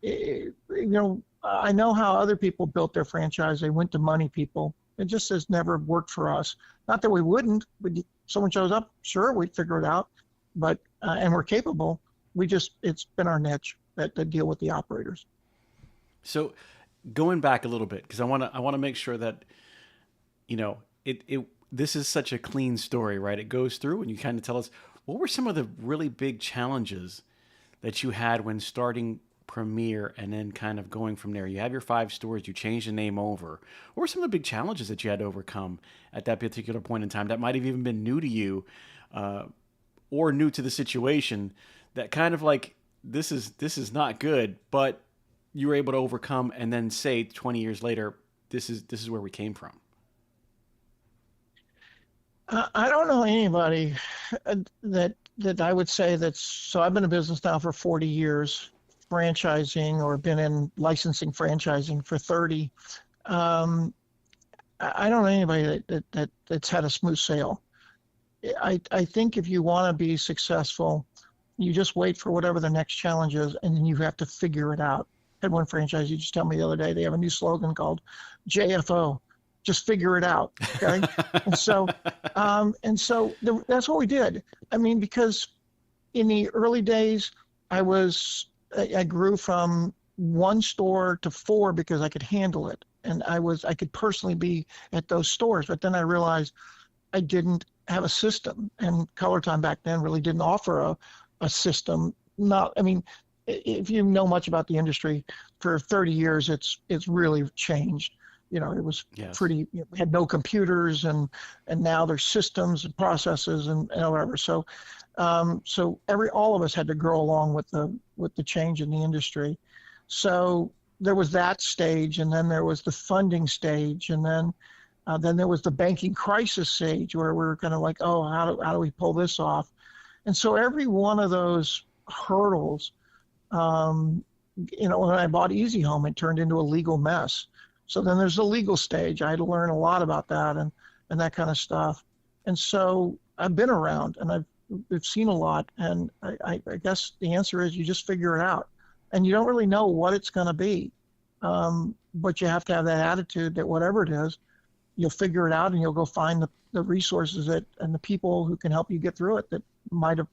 I know how other people built their franchise. They went to money people. It just has never worked for us. Not that we wouldn't. Someone shows up, sure, we'd figure it out. But and we're capable. It's been our niche that deal with the operators. So going back a little bit, because I want to make sure that, this is such a clean story, right? It goes through and you kind of tell us, what were some of the really big challenges that you had when starting Premier and then kind of going from there? You have your 5 stores, you changed the name over. What were some of the big challenges that you had to overcome at that particular point in time that might have even been new to you or new to the situation, that kind of like, this is not good, but you were able to overcome and then say 20 years later, this is where we came from? I don't know anybody that I would say so I've been in business now for 40 years, franchising, or been in licensing franchising for 30. I don't know anybody that's had a smooth sail. I think if you want to be successful, you just wait for whatever the next challenge is, and then you have to figure it out. I had one franchisee just tell me the other day, they have a new slogan called JFO, just figure it out. Okay. That's what we did. I mean, because in the early days, I grew from 1 store to 4 because I could handle it. And I could personally be at those stores, but then I realized I didn't have a system, and Color Time back then really didn't offer a system. If you know much about the industry, for 30 years, it's really changed. It was Yes. pretty, we had no computers, and now there's systems and processes and whatever. So, all of us had to grow along with the change in the industry. So there was that stage, and then there was the funding stage, and then there was the banking crisis stage where we were kind of like, oh, how do we pull this off? And so every one of those hurdles, when I bought Easy Home, it turned into a legal mess. So then there's the legal stage. I had to learn a lot about that and that kind of stuff. And so I've been around, and I've seen a lot. And I guess the answer is you just figure it out. And you don't really know what it's going to be. But you have to have that attitude that whatever it is, you'll figure it out, and you'll go find the resources and the people who can help you get through it that might have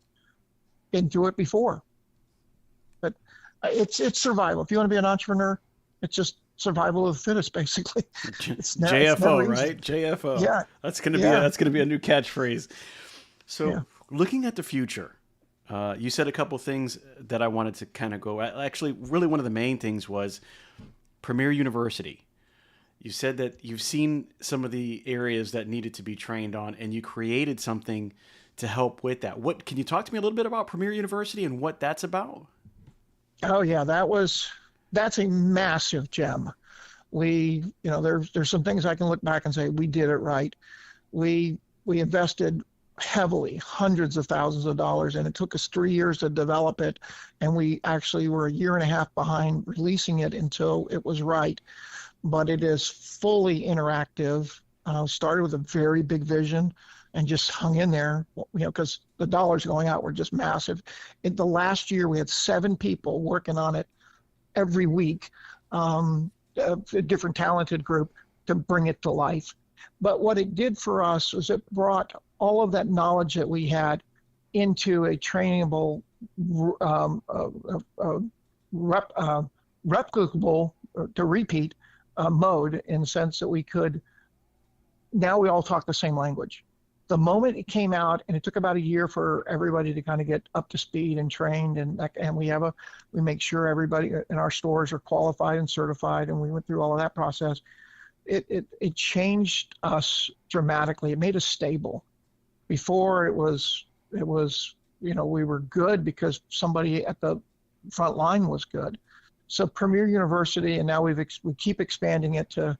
been through it before. But it's survival. If you want to be an entrepreneur, it's just survival of the fittest, basically. JFO, right? JFO. Yeah. That's gonna be a new catchphrase. So, looking at the future, you said a couple things that I wanted to kind of go at. Actually, really one of the main things was Premier University. You said that you've seen some of the areas that needed to be trained on, and you created something to help with that. Can you talk to me a little bit about Premier University and what that's about? Oh yeah, that's a massive gem. There's some things I can look back and say we did it right. We invested heavily, hundreds of thousands of dollars, and it took us 3 years to develop it, and we actually were a year and a half behind releasing it until it was right. But it is fully interactive. Started with a very big vision and just hung in there, because the dollars going out were just massive. In the last year, we had 7 people working on it every week, a different talented group to bring it to life. But what it did for us was it brought all of that knowledge that we had into a trainable, replicable, to repeat, mode, in the sense that now we all talk the same language. The moment it came out, and it took about a year for everybody to kind of get up to speed and trained, and we make sure everybody in our stores are qualified and certified, and we went through all of that process. It changed us dramatically. It made us stable. Before it was we were good because somebody at the front line was good. So Premier University, and now we keep expanding it to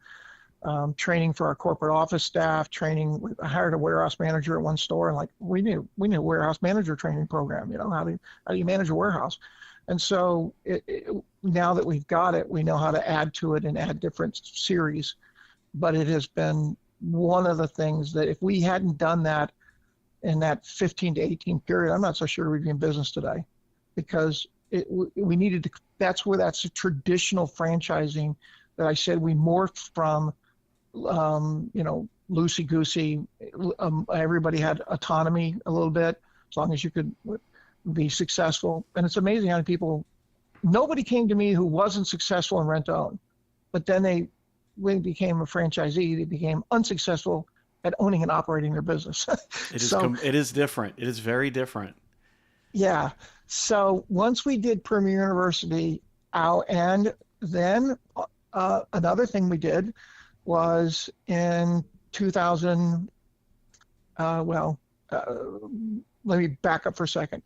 training for our corporate office staff, training. I hired a warehouse manager at one store, and like we knew a warehouse manager training program. How do you manage a warehouse? And so now that we've got it, we know how to add to it and add different series. But it has been one of the things that if we hadn't done that in that 15 to 18 period, I'm not so sure we'd be in business today, because we needed to. That's the traditional franchising that I said we morphed from. Loosey-goosey. Everybody had autonomy a little bit, as long as you could be successful. And it's amazing how many people. Nobody came to me who wasn't successful in rent-to-own, but then when they became a franchisee, they became unsuccessful at owning and operating their business. It is different. It is very different. Yeah. So once we did Premier University out, and then another thing we did was in 2000. Let me back up for a second.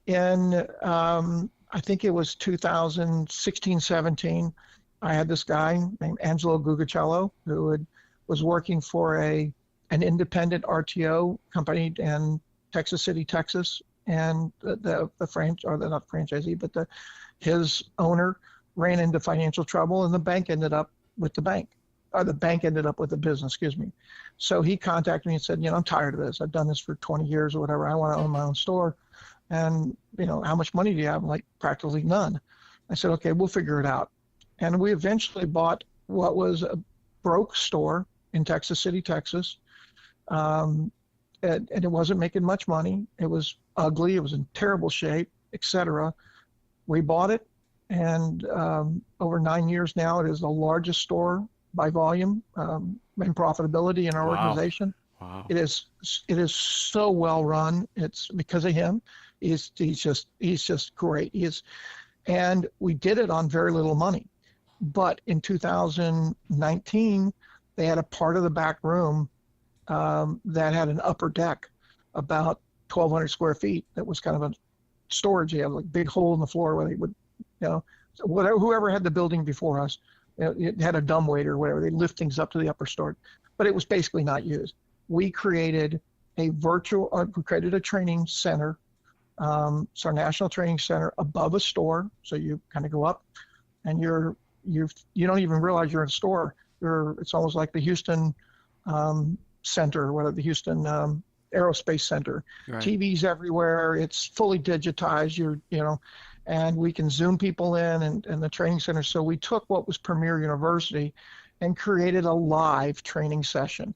In I think it was 2016, 17. I had this guy named Angelo Gugacello who was working for an independent RTO company in Texas City, Texas, and not franchisee, but his owner ran into financial trouble, and the bank ended up with the bank. Or the bank ended up with the business, excuse me. So he contacted me and said, I'm tired of this. I've done this for 20 years or whatever. I want to own my own store. And, how much money do you have? I'm like, practically none. I said, okay, we'll figure it out. And we eventually bought what was a broke store in Texas City, Texas. And it wasn't making much money. It was ugly. It was in terrible shape, etc. We bought it. And over 9 years now, it is the largest store by volume and profitability in our organization. Wow. It is so well run. It's because of him. He's just great. And we did it on very little money. But in 2019, they had a part of the back room that had an upper deck about 1,200 square feet. That was kind of a storage. They had like big hole in the floor where they would, whatever, whoever had the building before us, it had a dumbwaiter or whatever. They lift things up to the upper story, but it was basically not used. We created we created a training center. It's our national training center above a store. So you kind of go up and you don't even realize you're in a store. It's almost like the Houston Center, whatever, the Houston Aerospace Center. Right. TVs everywhere. It's fully digitized. And we can Zoom people in and the training center. So we took what was Premier University and created a live training session.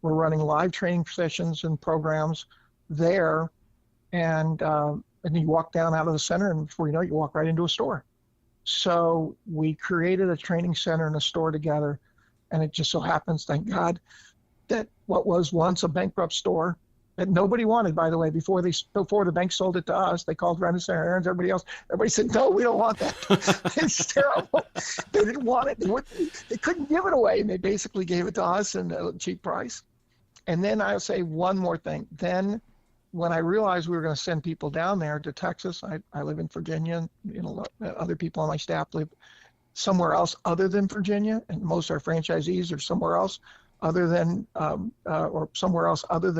We're running live training sessions and programs there, and you walk down out of the center, and before you know it, you walk right into a store. So we created a training center and a store together, and it just so happens, thank God, that what was once a bankrupt store that nobody wanted, by the way, before the bank sold it to us, they called Rennis and Aaron's, everybody else. Everybody said, no, we don't want that. It's terrible. They didn't want it. They couldn't give it away, and they basically gave it to us at a cheap price. And then I'll say one more thing. Then when I realized we were going to send people down there to Texas, I live in Virginia, other people on my staff live somewhere else other than Virginia, and most of our franchisees are somewhere else other than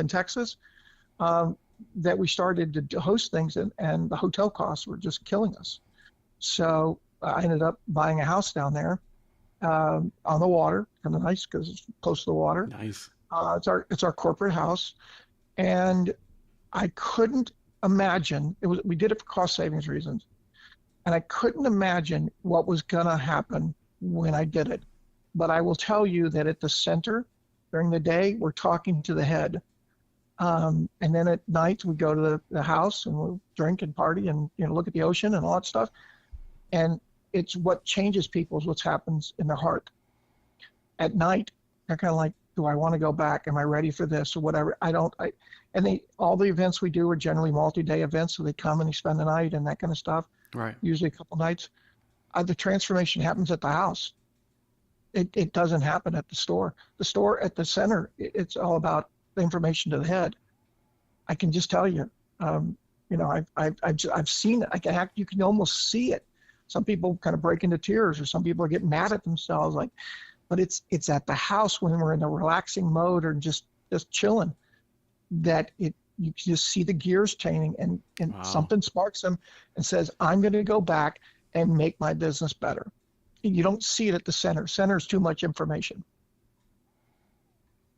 Texas, that we started to host things, and the hotel costs were just killing us. So I ended up buying a house down there on the water, kind of nice because it's close to the water. Nice. It's our corporate house, and I couldn't imagine we did it for cost savings reasons, and I couldn't imagine what was gonna happen when I did it. But I will tell you that at the center, during the day, we're talking to the head. And then at night, we go to the house and we'll drink and party and look at the ocean and all that stuff. And it's what changes people is what happens in their heart. At night, they're kind of like, do I want to go back? Am I ready for this or whatever? All the events we do are generally multi-day events. So they come and they spend the night and that kind of stuff. Right. Usually a couple nights. The transformation happens at the house. It doesn't happen at the store. The store at the center, it's all about the information to the head. I can just tell you, I've seen it. You can almost see it. Some people kind of break into tears, or some people are getting mad at themselves. But it's at the house when we're in a relaxing mode or just chilling, that you can just see the gears changing, and Wow. something sparks them and says, I'm going to go back and make my business better. You don't see it at the center. Center is too much information.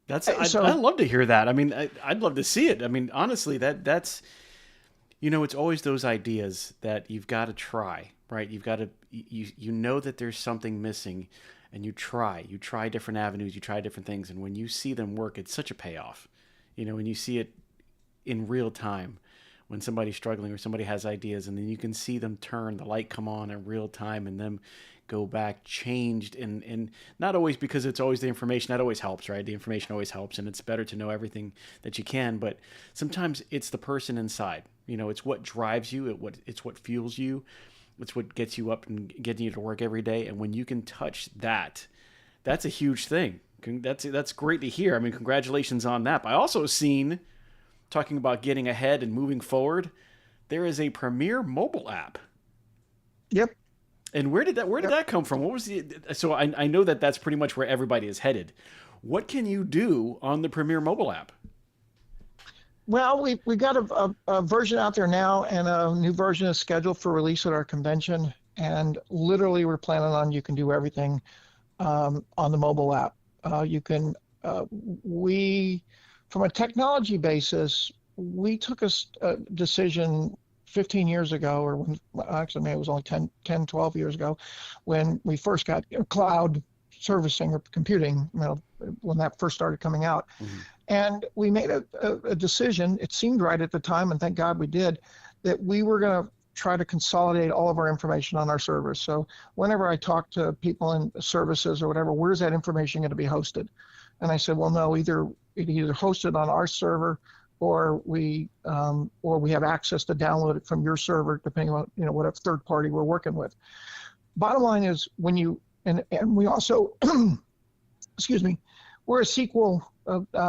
I'd love to hear that. I mean, I'd love to see it. I mean, honestly, that's it's always those ideas that you've got to try, right? You've got to, you know that there's something missing, and you try different avenues, you try different things. And when you see them work, it's such a payoff, when you see it in real time, when somebody's struggling or somebody has ideas, and then you can see them turn, the light come on in real time, and them go back changed, and not always because it's always the information that always helps, right? The information always helps, and it's better to know everything that you can, but sometimes it's the person inside. It's what drives you, it's what fuels you, it's what gets you up and getting you to work every day. And when you can touch that, that's a huge thing. That's great to hear. I mean, congratulations on that. But I also seen, talking about getting ahead and moving forward, there is a Premier mobile app. Yep. And where did that come from? What was so I know that that's pretty much where everybody is headed. What can you do on the Premier mobile app? Well, we got a version out there now, and a new version is scheduled for release at our convention. And literally, we're planning on you can do everything on the mobile app. From a technology basis, we took a decision 15 years ago, or actually maybe it was only 10, 12 years ago, when we first got cloud servicing or computing, when that first started coming out. Mm-hmm. And we made a decision, it seemed right at the time, and thank God we did, that we were going to try to consolidate all of our information on our servers. So whenever I talk to people in services or whatever, where's that information going to be hosted? And I said, well, no, either hosted on our server, or we have access to download it from your server, depending on what third party we're working with. Bottom line is, when you And we also, excuse me, we're a SQL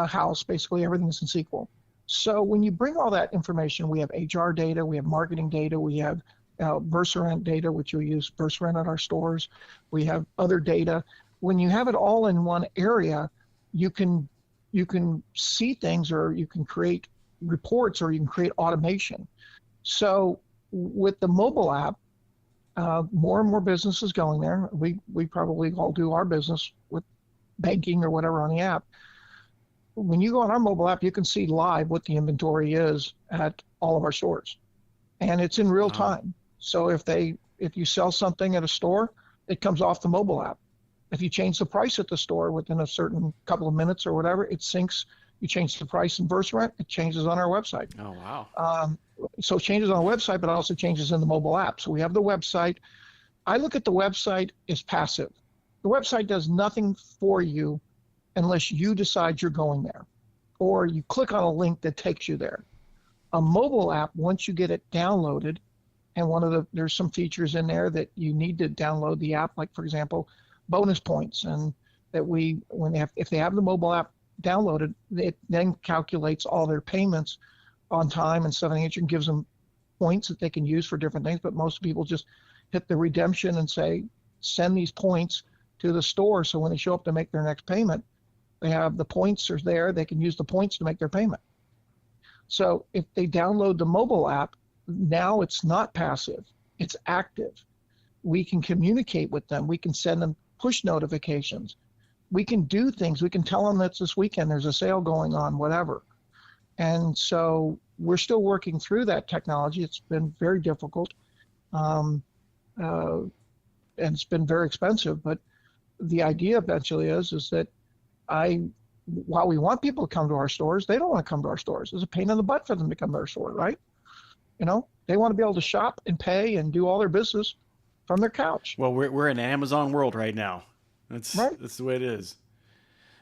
house. Basically, everything's in SQL. So when you bring all that information, we have HR data, we have marketing data, we have Versa data, which we use Versa at our stores. We have other data. When you have it all in one area, you can see things, or you can create reports, or you can create automation. So with the mobile app, more and more businesses going there. We probably all do our business with banking or whatever on the app. When you go on our mobile app, you can see live what the inventory is at all of our stores, and it's in real time. So if you sell something at a store, it comes off the mobile app. If you change the price at the store within a certain couple of minutes or whatever, it syncs. You change the price in Versa, it changes on our website. Oh, wow. So it changes on the website, but it also changes in the mobile app. So we have the website. I look at the website as passive. The website does nothing for you unless you decide you're going there, or you click on a link that takes you there. A mobile app, once you get it downloaded, and there's some features in there that you need to download the app, like for example, bonus points, and that if they have the mobile app downloaded, it then calculates all their payments on time and stuff, and gives them points that they can use for different things. But most people just hit the redemption and say, send these points to the store, so when they show up to make their next payment, they have the points are there. They can use the points to make their payment. So if they download the mobile app, now it's not passive, it's active. We can communicate with them. We can send them push notifications. We can do things. We can tell them that this weekend there's a sale going on, whatever. And so we're still working through that technology. It's been very difficult, and it's been very expensive. But the idea eventually is that while we want people to come to our stores, they don't want to come to our stores. It's a pain in the butt for them to come to our store, right? They want to be able to shop and pay and do all their business from their couch. Well, we're in an Amazon world right now. That's the way it is.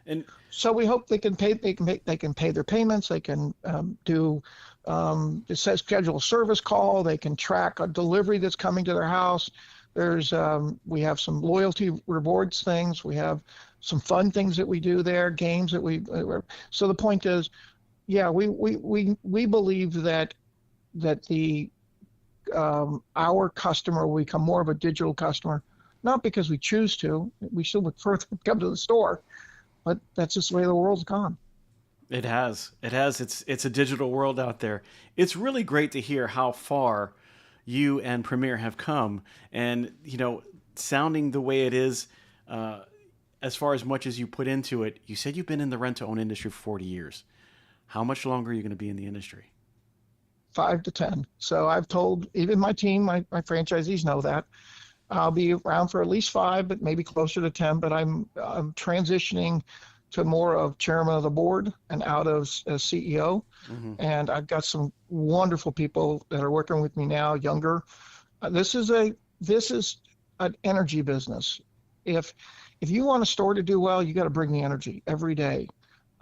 And so we hope they can pay their payments. They can it says schedule a service call. They can track a delivery that's coming to their house. We have some loyalty rewards things. We have some fun things that we do there, games that so the point is, yeah, we believe that our customer will become more of a digital customer, not because we choose to. We still would prefer to come to the store, but that's just the way the world's gone. It has. It's a digital world out there. It's really great to hear how far you and Premier have come, and sounding the way it is, as far as much as you put into it. You said you've been in the rent-to-own industry for 40 years. How much longer are you going to be in the industry? 5 to 10. So I've told even my team, my franchisees know that. I'll be around for at least 5, but maybe closer to 10. But I'm transitioning to more of chairman of the board and out of CEO. Mm-hmm. And I've got some wonderful people that are working with me now, younger. This is an energy business. If you want a store to do well, you got to bring the energy every day,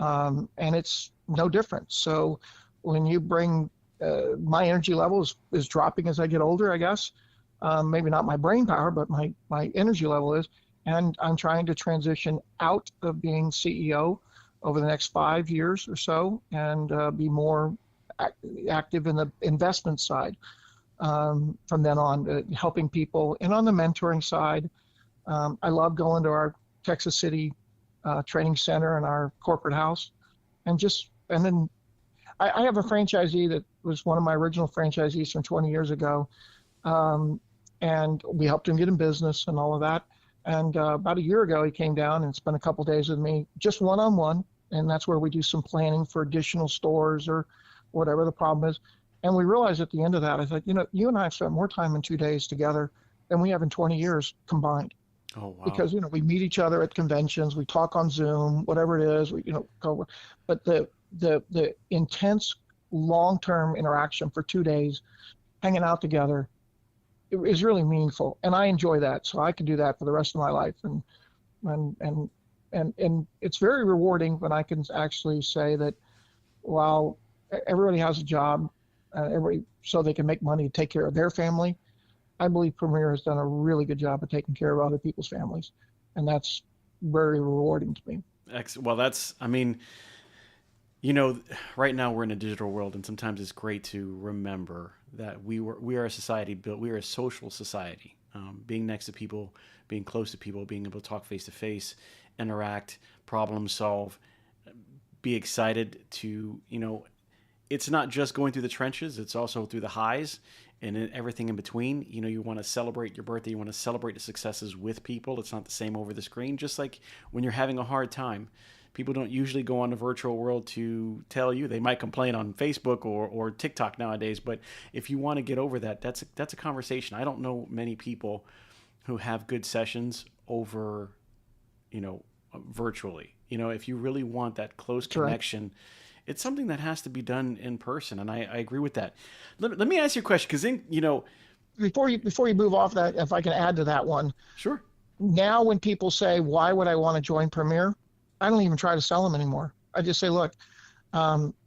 and it's no different. So when you bring my energy level is dropping as I get older, I guess. Maybe not my brain power, but my energy level is. And I'm trying to transition out of being CEO over the next 5 years or so, and be more active in the investment side from then on, helping people. And on the mentoring side, I love going to our Texas City training center and our corporate house, and then I have a franchisee that was one of my original franchisees from 20 years ago, and we helped him get in business and all of that. And about a year ago, he came down and spent a couple of days with me, just one-on-one, and that's where we do some planning for additional stores or whatever the problem is. And we realized at the end of that, I thought, you and I have spent more time in 2 days together than we have in 20 years combined. Oh, wow. Because we meet each other at conventions, we talk on Zoom, whatever it is, go. But the intense long-term interaction for 2 days, hanging out together, it is really meaningful, and I enjoy that. So I can do that for the rest of my life, and it's very rewarding when I can actually say that while everybody has a job, so they can make money to take care of their family, I believe Premier has done a really good job of taking care of other people's families, and that's very rewarding to me. Well, that's, I mean, you know, right now we're in a digital world, and sometimes it's great to remember that we are a society built, we are a social society. Being next to people, being close to people, being able to talk face to face, interact, problem solve, be excited to, it's not just going through the trenches, it's also through the highs and everything in between. You want to celebrate your birthday, you want to celebrate the successes with people. It's not the same over the screen. Just like when you're having a hard time, people don't usually go on the virtual world to tell you. They might complain on Facebook or TikTok nowadays, but if you want to get over that, that's a conversation. I don't know many people who have good sessions over, virtually. If you really want that close That's right. connection, it's something that has to be done in person, and I agree with that. Let me ask you a question, because Before you move off that, if I can add to that one, sure. now when people say, "Why would I want to join Premier?" I don't even try to sell them anymore. I just say, "Look,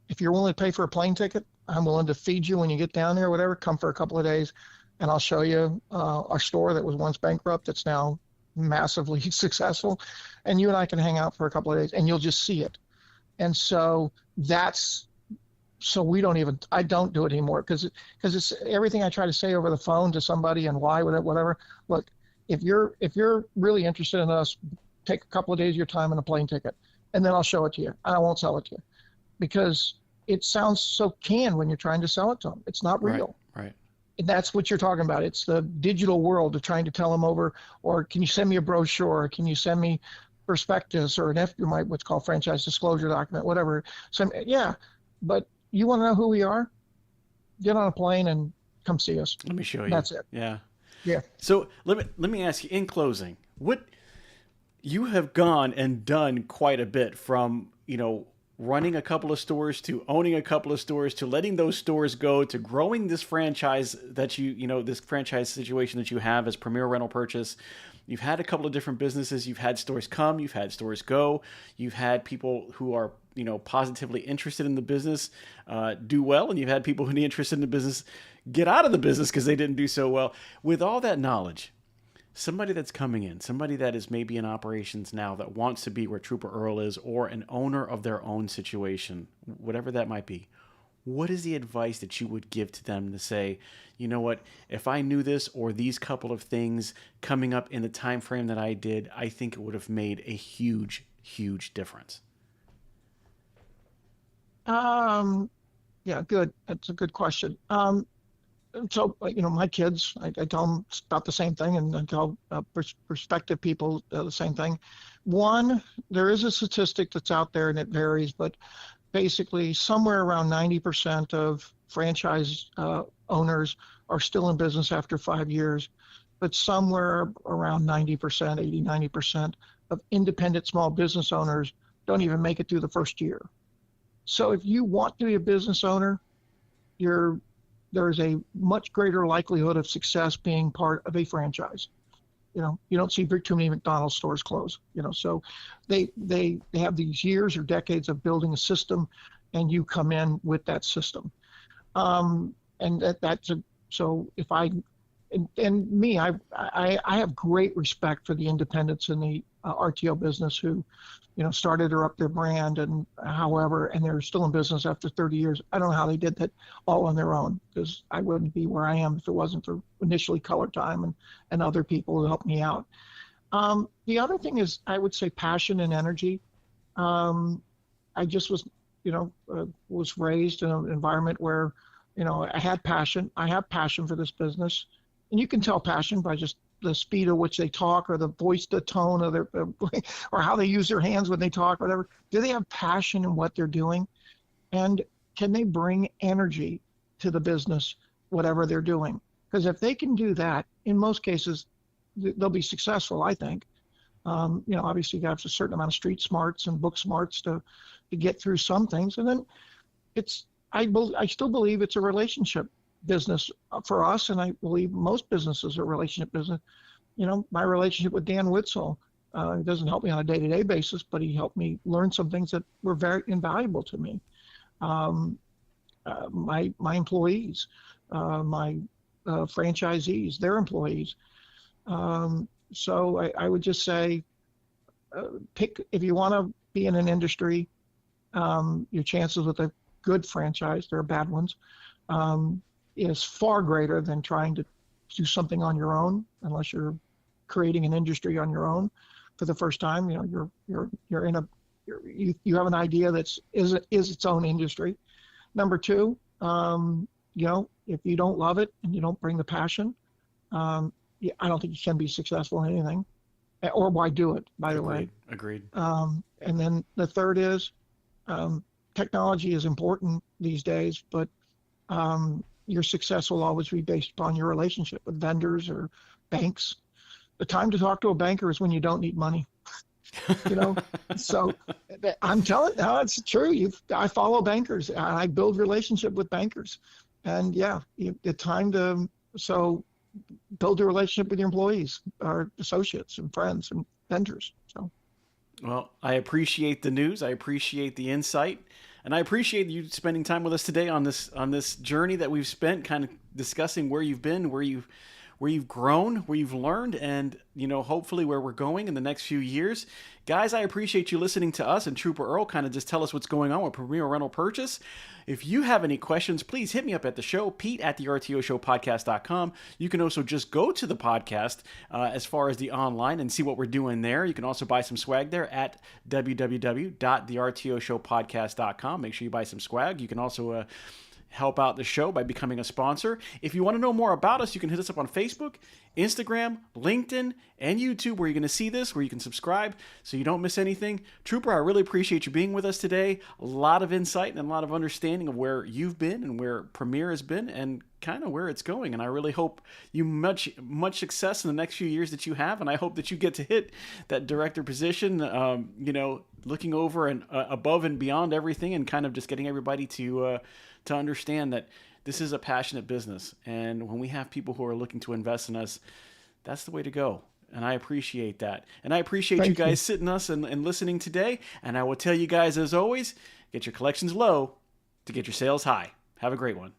if you're willing to pay for a plane ticket, I'm willing to feed you when you get down there, or whatever. Come for a couple of days, and I'll show you our store that was once bankrupt that's now massively successful, and you and I can hang out for a couple of days, and you'll just see it." And so that's so I don't do it anymore because it's everything I try to say over the phone to somebody and why whatever. Look, if you're really interested in us, take a couple of days of your time and a plane ticket, and then I'll show it to you. I won't sell it to you because it sounds so canned when you're trying to sell it to them. It's not Right, real. right. And that's what you're talking about. It's the digital world of trying to tell them over, or can you send me a brochure? Can you send me prospectus or what's called franchise disclosure document, whatever. So yeah, but you want to know who we are? Get on a plane and come see us. Let me show you. That's it. Yeah. Yeah. So let me ask you in closing, what you have gone and done quite a bit from, running a couple of stores to owning a couple of stores to letting those stores go to growing this franchise that this franchise situation that you have as Premier Rental Purchase. You've had a couple of different businesses. You've had stores come, you've had stores go. You've had people who are, positively interested in the business do well, and you've had people who are interested in the business get out of the business because they didn't do so well. With all that knowledge, somebody that's coming in, somebody that is maybe in operations now that wants to be where Trooper Earle is, or an owner of their own situation, whatever that might be, what is the advice that you would give to them to say, you know what, if I knew this or these couple of things coming up in the time frame that I did, I think it would have made a huge, huge difference? Yeah, good. That's a good question. So, my kids, I tell them about the same thing, and I tell prospective people the same thing. One, there is a statistic that's out there, and it varies, but basically somewhere around 90% of franchise owners are still in business after 5 years, but somewhere around 90%, 80, 90% of independent small business owners don't even make it through the first year. So if you want to be a business owner, there's a much greater likelihood of success being part of a franchise. You don't see too many McDonald's stores close. So they have these years or decades of building a system, and you come in with that system. So if I and me, I have great respect for the independents in the RTO business who, started or up their brand and they're still in business after 30 years. I don't know how they did that all on their own, because I wouldn't be where I am if it wasn't for initially Color Time and other people who helped me out. The other thing is, I would say, passion and energy. I just was raised in an environment where, I had passion. I have passion for this business. And you can tell passion by just the speed at which they talk, or the voice, the tone of their, or how they use their hands when they talk, whatever. Do they have passion in what they're doing? And can they bring energy to the business, whatever they're doing? Because if they can do that, in most cases, they'll be successful, I think. Obviously you have a certain amount of street smarts and book smarts to get through some things. And then I still believe it's a relationship business for us, and I believe most businesses are relationship business. My relationship with Dan Witzel, he doesn't help me on a day-to-day basis, but he helped me learn some things that were very invaluable to me. My employees, my franchisees, their employees. So I would just say, pick if you want to be in an industry. Your chances with a good franchise, there are bad ones, is far greater than trying to do something on your own, unless you're creating an industry on your own for the first time. You know, you're in a you have an idea is its own industry. Number two, you know, if you don't love it and you don't bring the passion, I don't think you can be successful in anything. Or why do it, by the way. Agreed. And then the third is, technology is important these days, but your success will always be based upon your relationship with vendors or banks. The time to talk to a banker is when you don't need money. You know, so I'm telling you, it's true. I follow bankers. I build relationship with bankers, and yeah, the time to build a relationship with your employees, or associates, and friends, and vendors. So. Well, I appreciate the news. I appreciate the insight, and I appreciate you spending time with us today on this journey that we've spent, kind of discussing where you've been, where you've grown, where you've learned, and hopefully where we're going in the next few years. Guys, I appreciate you listening to us and Trooper Earle kind of just tell us what's going on with Premier Rental Purchase. If you have any questions, please hit me up at the show, Pete at the RTO Show Podcast.com. You can also just go to the podcast as far as the online and see what we're doing there. You can also buy some swag there at www.thertoshowpodcast.com. Make sure you buy some swag. You can also help out the show by becoming a sponsor. If you want to know more about us, you can hit us up on Facebook, Instagram, LinkedIn, and YouTube, where you're going to see this, where you can subscribe so you don't miss anything. Trooper, I really appreciate you being with us today. A lot of insight and a lot of understanding of where you've been and where Premier has been and kind of where it's going. And I really hope you much success in the next few years that you have. And I hope that you get to hit that director position, looking over and above and beyond everything, and kind of just getting everybody to understand that this is a passionate business. And when we have people who are looking to invest in us, that's the way to go. And I appreciate that. And I appreciate you guys sitting us and listening today. And I will tell you guys, as always, get your collections low to get your sales high. Have a great one.